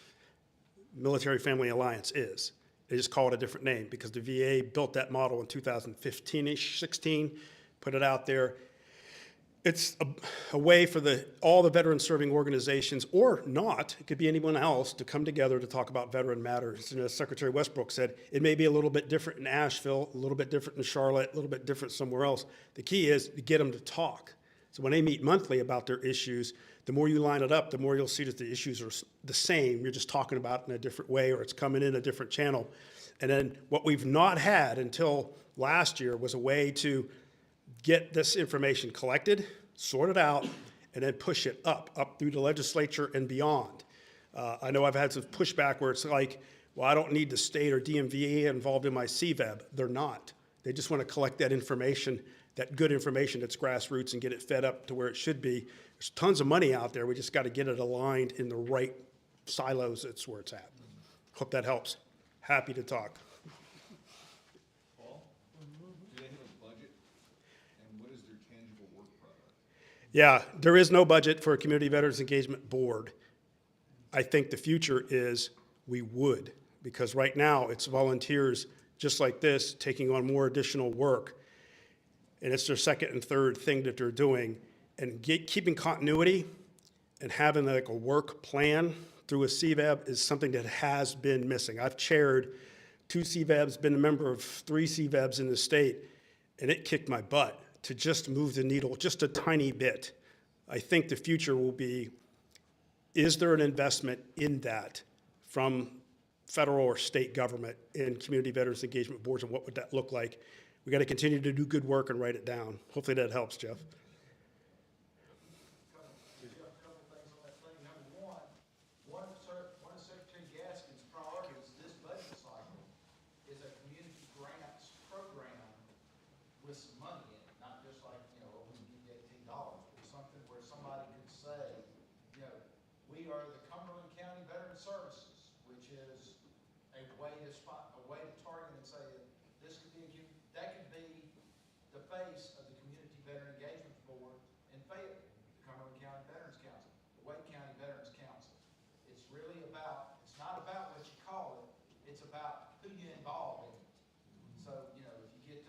Military Family Alliance is. They just call it a different name because the VA built that model in 2015-ish, 16, put it out there. It's a way for all the veteran-serving organizations, or not, it could be anyone else, to come together to talk about veteran matters. And as Secretary Westbrook said, it may be a little bit different in Asheville, a little bit different in Charlotte, a little bit different somewhere else. The key is to get them to talk. So when they meet monthly about their issues, the more you line it up, the more you'll see that the issues are the same. You're just talking about it in a different way, or it's coming in a different channel. And then what we've not had until last year was a way to get this information collected, sorted out, and then push it up through the legislature and beyond. I know I've had some pushback where it's like, well, I don't need the state or DMVA involved in my CVEB. They're not. They just want to collect that information, that good information that's grassroots, and get it fed up to where it should be. There's tons of money out there. We just got to get it aligned in the right silos. That's where it's at. Hope that helps. Happy to talk. Paul, do they have a budget, and what is their tangible work product? Yeah, there is no budget for a Community Veterans Engagement Board. I think the future is we would, because right now it's volunteers just like this taking on more additional work. And it's their second and third thing that they're doing. And keeping continuity and having like a work plan through a CVEB is something that has been missing. I've chaired 2 CVEBs, been a member of 3 CVEBs in the state, and it kicked my butt to just move the needle just a tiny bit. I think the future will be, is there an investment in that from federal or state government in community veterans engagement boards, and what would that look like? We got to continue to do good work and write it down. Hopefully that helps, Jeff. There's a couple things on that thing. Number are the Cumberland County Veteran Services, which is a way to target and say that this could be, that could be the face of the Community Veteran Engagement Board in Fayetteville, the Cumberland County Veterans Council, the Wake County Veterans Council. It's really about, it's not about what you call it, it's about who you involve in it. So, you know, if you get,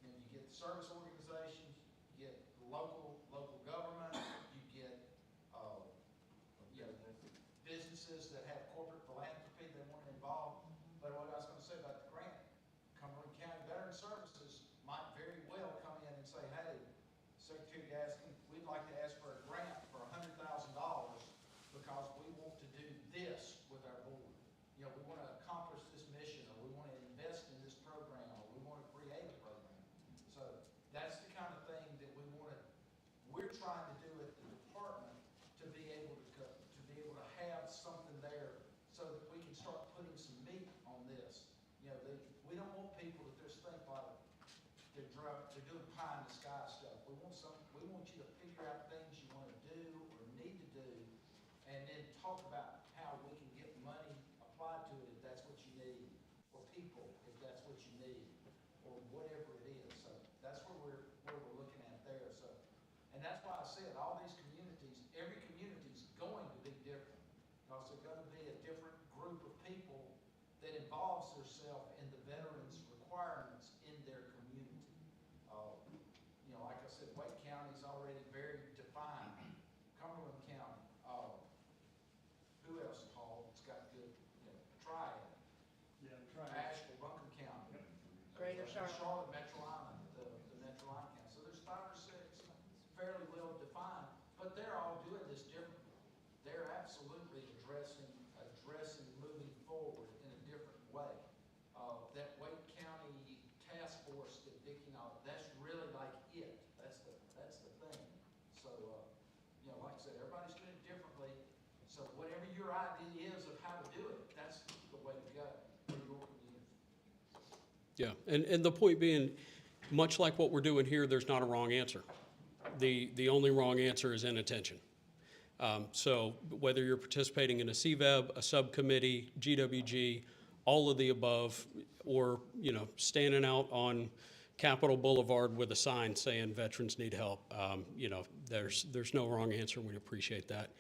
you get the service organizations, you get local government, you get, you know, businesses that have corporate philanthropy that want to involve. But what I was going to say about the grant, Cumberland County Veteran Services might very well come in and say, hey, Secretary Gaskin, we'd like to ask for a grant for $100,000 because we want to do this with our board. You know, we want to accomplish this mission, or we want to invest in this program, or we want to create a program. So that's the kind of thing that we're trying to do at the department to be able to have something there so that we can start putting some meat on this. You know, we don't want people to just think like they're doing pie in the sky stuff. We want you to figure out things you want to do or need to do, and then talk about how we can get money applied to it if that's what you need, or people if that's what you need, or whatever it is. So that's where we're looking at there. So, and that's why I said all these communities, every community is going to be different, because they're going to be a different group of people that involves themselves in the veterans' requirements in their community. You know, like I said, Wake County is already very defined. Cumberland County, who else, Paul? It's got good, you know, Triad. Yeah, try it. Asheville, Buncombe County. Greater Charlotte. Metro Island, the Metro Island County. So there's 5 or 6 fairly well defined, but they're all doing this differently. They're absolutely addressing moving forward in a different way. That Wake County task force that Vicki and all, that's really like it. That's the thing. So, you know, like I said, everybody's doing it differently. So whatever your idea is of how to do it, that's the way to go for your community. Yeah, and the point being, much like what we're doing here, there's not a wrong answer. The only wrong answer is inattention. So whether you're participating in a CVEB, a subcommittee, GWG, all of the above, or, you know, standing out on Capitol Boulevard with a sign saying veterans need help, you know, there's no wrong answer. We appreciate that.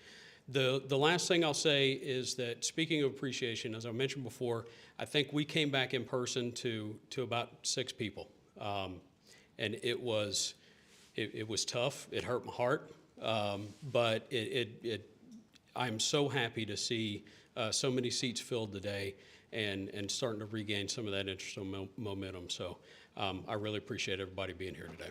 The last thing I'll say is that, speaking of appreciation, as I mentioned before, I think we came back in person to about 6 people. And it was tough. It hurt my heart. But I'm so happy to see so many seats filled today and starting to regain some of that interest and momentum. So I really appreciate everybody being here today.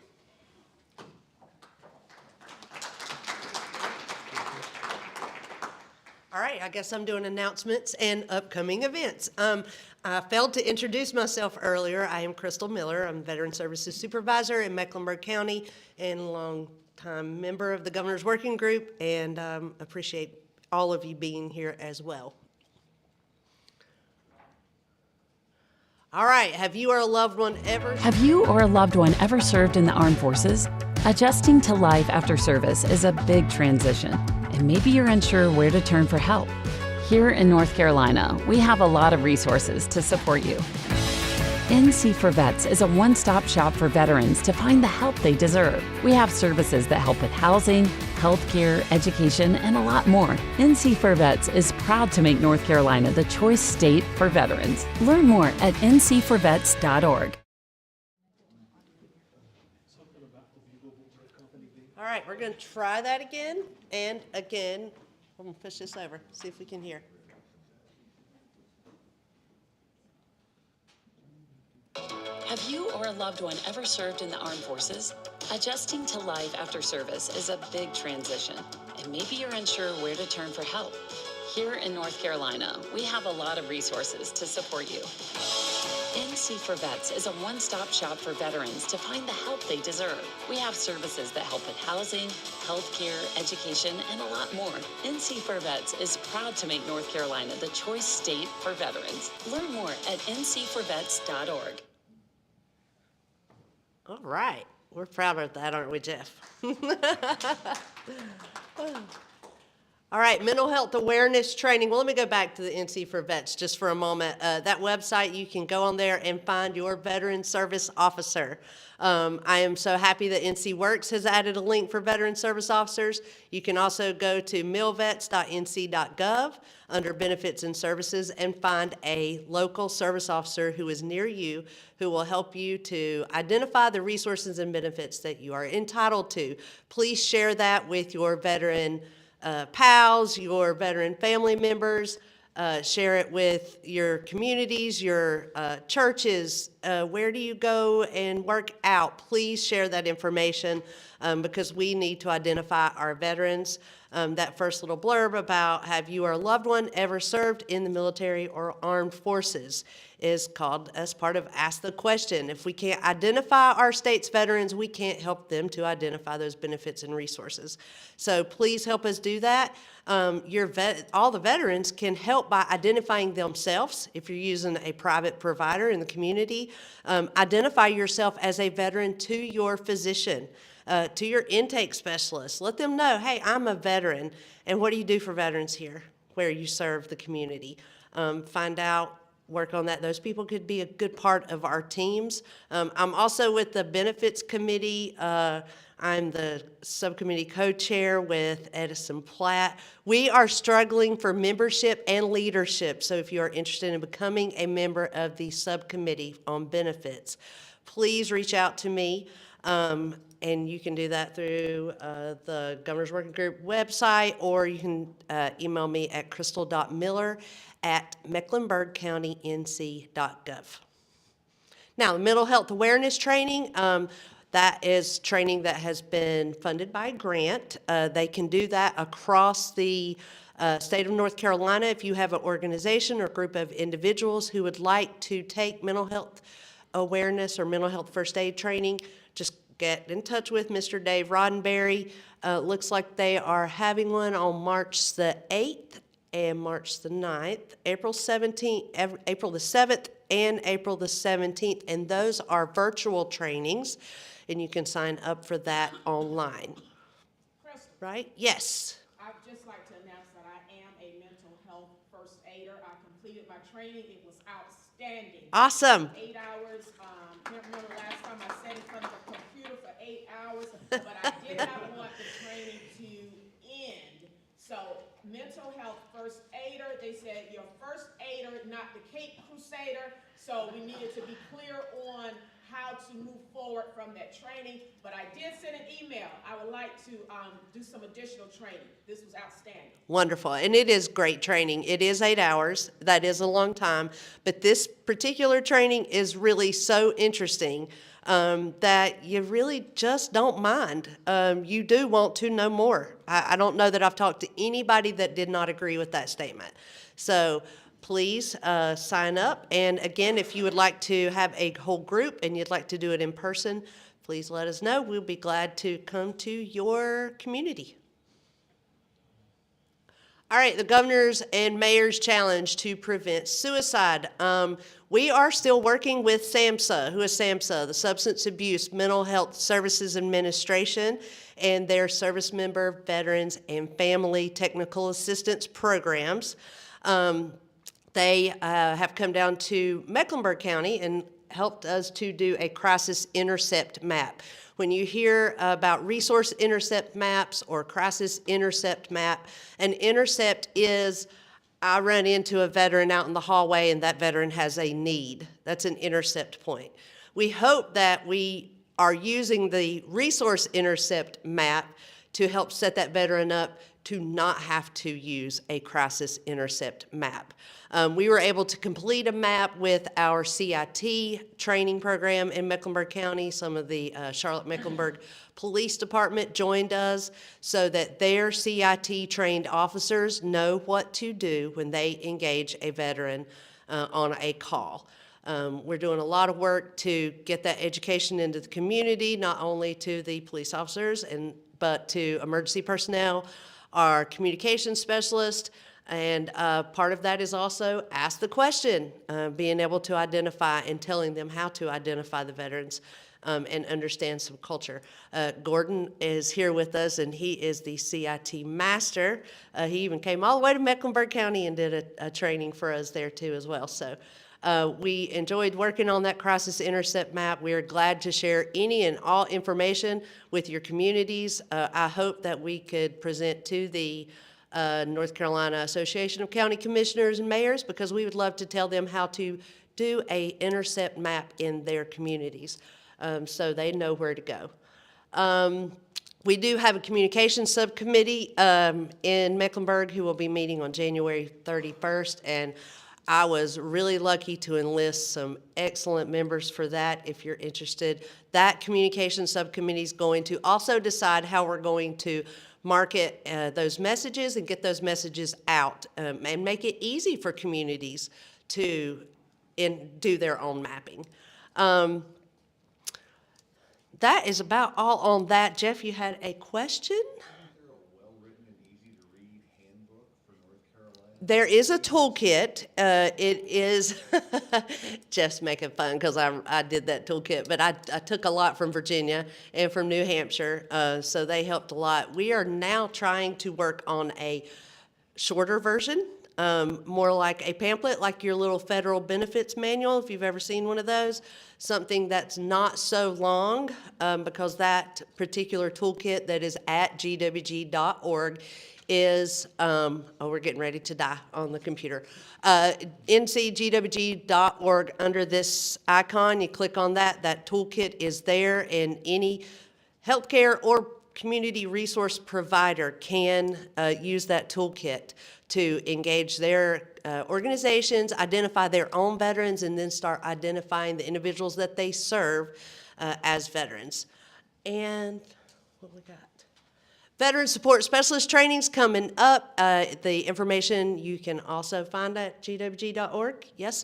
All right, I guess I'm doing announcements and upcoming events. I failed to introduce myself earlier. I am Crystal Miller. I'm Veteran Services Supervisor in Mecklenburg County and longtime member of the Governor's Working Group, and appreciate all of you being here as well. All right, have you or a loved one ever served in the armed forces? Adjusting to life after service is a big transition, and maybe you're unsure where to turn for help. Here in North Carolina, we have a lot of resources to support you. NC for Vets is a one-stop shop for veterans to find the help they deserve. We have services that help with housing, healthcare, education, and a lot more. NC for Vets is proud to make North Carolina the choice state for veterans. Learn more at ncforvets.org. All right, we're going to try that again and again. I'm going to push this over, see if we can hear. Have you or a loved one ever served in the armed forces? Adjusting to life after service is a big transition, and maybe you're unsure where to turn for help. Here in North Carolina, we have a lot of resources to support you. NC for Vets is a one-stop shop for veterans to find the help they deserve. We have services that help with housing, healthcare, education, and a lot more. NC for Vets is proud to make North Carolina the choice state for veterans. Learn more at ncforvets.org. All right, we're proud of that, aren't we, Jeff? All right, mental health awareness training. Well, let me go back to the NC for Vets just for a moment. That website, you can go on there and find your veteran service officer. I am so happy that NC Works has added a link for veteran service officers. You can also go to milvets.nc.gov under benefits and services and find a local service officer who is near you who will help you to identify the resources and benefits that you are entitled to. Please share that with your veteran pals, your veteran family members, share it with your communities, your churches. Where do you go and work out? Please share that information because we need to identify our veterans. That first little blurb about have you or a loved one ever served in the military or armed forces is called as part of Ask the Question. If we can't identify our state's veterans, we can't help them to identify those benefits and resources. So please help us do that. All the veterans can help by identifying themselves. If you're using a private provider in the community, identify yourself as a veteran to your physician, to your intake specialist. Let them know, hey, I'm a veteran, and what do you do for veterans here, where you serve the community? Find out, work on that. Those people could be a good part of our teams. I'm also with the Benefits Committee. I'm the subcommittee co-chair with Edison Platt. We are struggling for membership and leadership, so if you are interested in becoming a member of the subcommittee on benefits, please reach out to me. And you can do that through the Governor's Working Group website, or you can email me at crystal.miller@mecklenburgcountync.gov. Now, the mental health awareness training, that is training that has been funded by a grant. They can do that across the state of North Carolina. If you have an organization or a group of individuals who would like to take mental health awareness or mental health first aid training, just get in touch with Mr. Dave Roddenberry. Looks like they are having one on March the 8th and March the 9th, April the 7th and April the 17th, and those are virtual trainings, and you can sign up for that online. Crystal. Right? Yes. I'd just like to announce that I am a mental health first aider. I completed my training. It was outstanding. Awesome. 8 hours. Can't remember last time I sat in front of a computer for 8 hours, but I did not want the training to end. So mental health first aider, they said your first aider, not the Cape Crusader. So we needed to be clear on how to move forward from that training. But I did send an email. I would like to do some additional training. This was outstanding. Wonderful. And it is great training. It is 8 hours. That is a long time. But this particular training is really so interesting that you really just don't mind. You do want to know more. I don't know that I've talked to anybody that did not agree with that statement. So please sign up. And again, if you would like to have a whole group and you'd like to do it in person, please let us know. We'll be glad to come to your community. All right, the Governor's and Mayor's Challenge to Prevent Suicide. We are still working with SAMHSA. Who is SAMHSA? The Substance Abuse Mental Health Services Administration and their service member, veterans, and family technical assistance programs. They have come down to Mecklenburg County and helped us to do a crisis intercept map. When you hear about resource intercept maps or crisis intercept map, an intercept is, I run into a veteran out in the hallway and that veteran has a need. That's an intercept point. We hope that we are using the resource intercept map to help set that veteran up to not have to use a crisis intercept map. We were able to complete a map with our CIT training program in Mecklenburg County. Some of the Charlotte-Mecklenburg Police Department joined us so that their CIT trained officers know what to do when they engage a veteran on a call. We're doing a lot of work to get that education into the community, not only to the police officers, but to emergency personnel, our communication specialist, and part of that is also ask the question, being able to identify and telling them how to identify the veterans and understand some culture. Gordon is here with us, and he is the CIT master. He even came all the way to Mecklenburg County and did a training for us there too as well. So we enjoyed working on that crisis intercept map. We are glad to share any and all information with your communities. I hope that we could present to the North Carolina Association of County Commissioners and Mayors, because we would love to tell them how to do a intercept map in their communities, so they know where to go. We do have a communications subcommittee in Mecklenburg who will be meeting on January 31st, and I was really lucky to enlist some excellent members for that. If you're interested, that communications subcommittee is going to also decide how we're going to market those messages and get those messages out, and make it easy for communities to do their own mapping. That is about all on that. Jeff, you had a question? There is a toolkit. It is, Jeff's making fun because I did that toolkit, but I took a lot from Virginia and from New Hampshire, so they helped a lot. We are now trying to work on a shorter version, more like a pamphlet, like your little federal benefits manual, if you've ever seen one of those. Something that's not so long, because that particular toolkit that is at gwg.org is, we're getting ready to die on the computer. NCGWG.org, under this icon, you click on that, that toolkit is there, and any healthcare or community resource provider can use that toolkit to engage their organizations, identify their own veterans, and then start identifying the individuals that they serve as veterans. And what we got? Veteran Support Specialist training's coming up. The information you can also find at gwg.org, yes.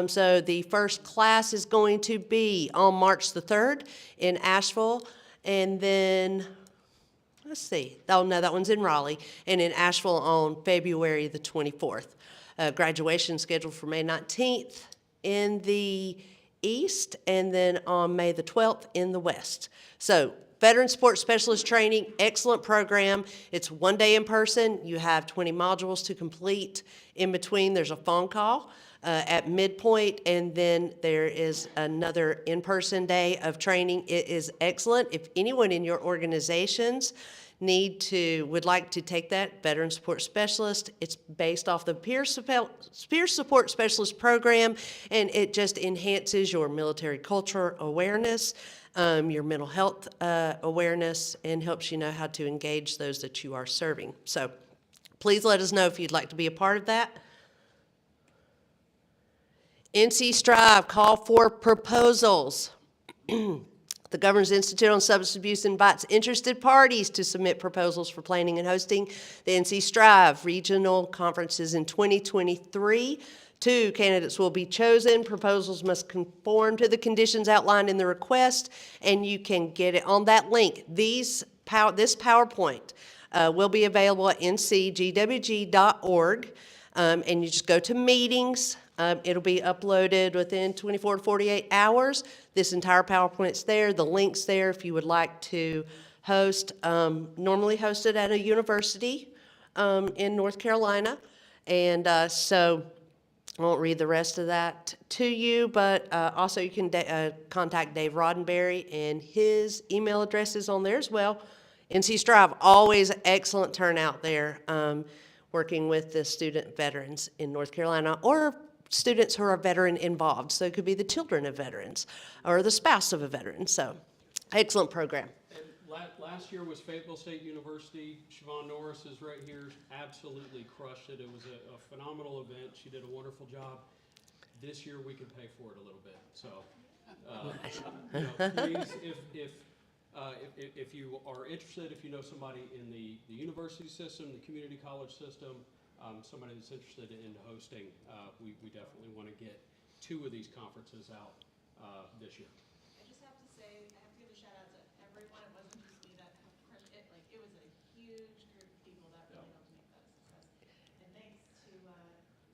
So the first class is going to be on March the 3rd in Asheville, and then, let's see, oh no, that one's in Raleigh, and in Asheville on February the 24th. Graduation scheduled for May 19th in the East, and then on May the 12th in the West. So Veteran Support Specialist Training, excellent program. It's one day in person. You have 20 modules to complete. In between, there's a phone call at midpoint, and then there is another in-person day of training. It is excellent. If anyone in your organizations would like to take that, Veteran Support Specialist, it's based off the Peer Support Specialist program, and it just enhances your military culture awareness, your mental health awareness, and helps you know how to engage those that you are serving. So please let us know if you'd like to be a part of that. NC Strive, call for proposals. The Governor's Institute on Substance Abuse invites interested parties to submit proposals for planning and hosting the NC Strive Regional Conferences in 2023. 2 candidates will be chosen. Proposals must conform to the conditions outlined in the request, and you can get it on that link. This PowerPoint will be available at ncgwg.org, and you just go to meetings. It'll be uploaded within 24 to 48 hours. This entire PowerPoint's there. The link's there if you would like to host, normally hosted at a university in North Carolina. And so I won't read the rest of that to you, but also you can contact Dave Roddenberry, and his email address is on there as well. NC Strive, always excellent turnout there, working with the student veterans in North Carolina, or students who are veteran involved. So it could be the children of veterans or the spouse of a veteran. So excellent program. And last year was Fayetteville State University. Siobhan Norris is right here, absolutely crushed it. It was a phenomenal event. She did a wonderful job. This year we can pay for it a little bit. So please, if you are interested, if you know somebody in the university system, the community college system, somebody that's interested in hosting, we definitely want to get 2 of these conferences out this year. I just have to say, I have to give a shout out to everyone. It wasn't just me that crushed it. Like, it was a huge group of people that really helped make that a success. And thanks to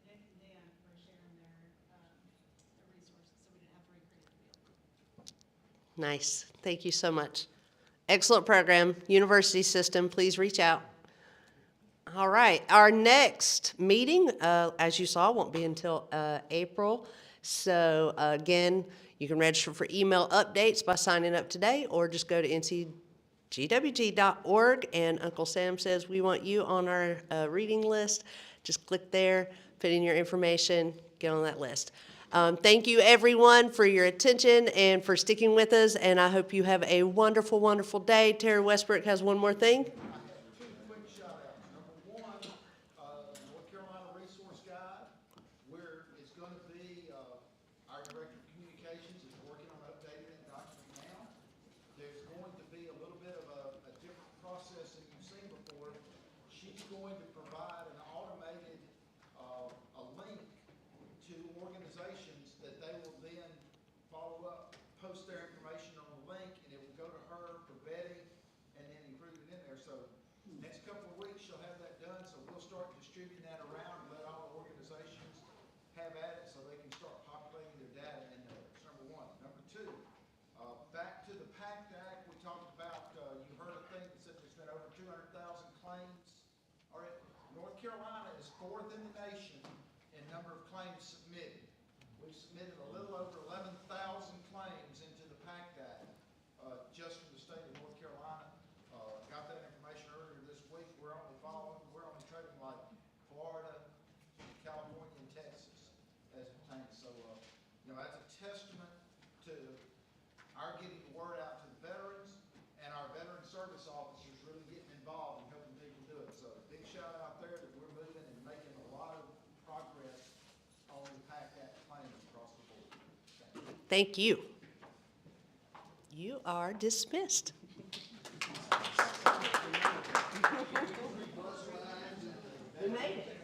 Nick and Dan for sharing their resources, so we didn't have to recreate the wheel. Nice. Thank you so much. Excellent program. University system, please reach out. All right. Our next meeting, as you saw, won't be until April. So again, you can register for email updates by signing up today, or just go to NCGWG.org, and Uncle Sam says we want you on our reading list. Just click there, put in your information, get on that list. Thank you, everyone, for your attention and for sticking with us, and I hope you have a wonderful, wonderful day. Terry Westbrook has one more thing. Two quick shout outs. Number one, North Carolina Resource Guide, where it's going to be, our Director of Communications is working on updating that document now. There's going to be a little bit of a different process than you've seen before. She's going to provide an automated, a link to organizations that they will then follow up, post their information on the link, and it will go to her for vetting and then include it in there. So next couple of weeks, she'll have that done, so we'll start distributing that around and let all the organizations have at it so they can start populating their data in there. That's number one. Number two, back to the PACT Act, we talked about, you heard a thing that said there's been over 200,000 claims. All right, North Carolina is fourth in the nation in number of claims submitted. We've submitted a little over 11,000 claims into the PACT Act, just from the state of North Carolina. Got that information earlier this week. We're only trading like Florida, California, and Texas as it pertains. So, that's a testament to our getting the word out to the veterans and our veteran service officers really getting involved and helping people do it. So, big shout out there that we're moving and making a lot of progress on the PACT Act claims across the board. Thank you. You are dismissed. We made it.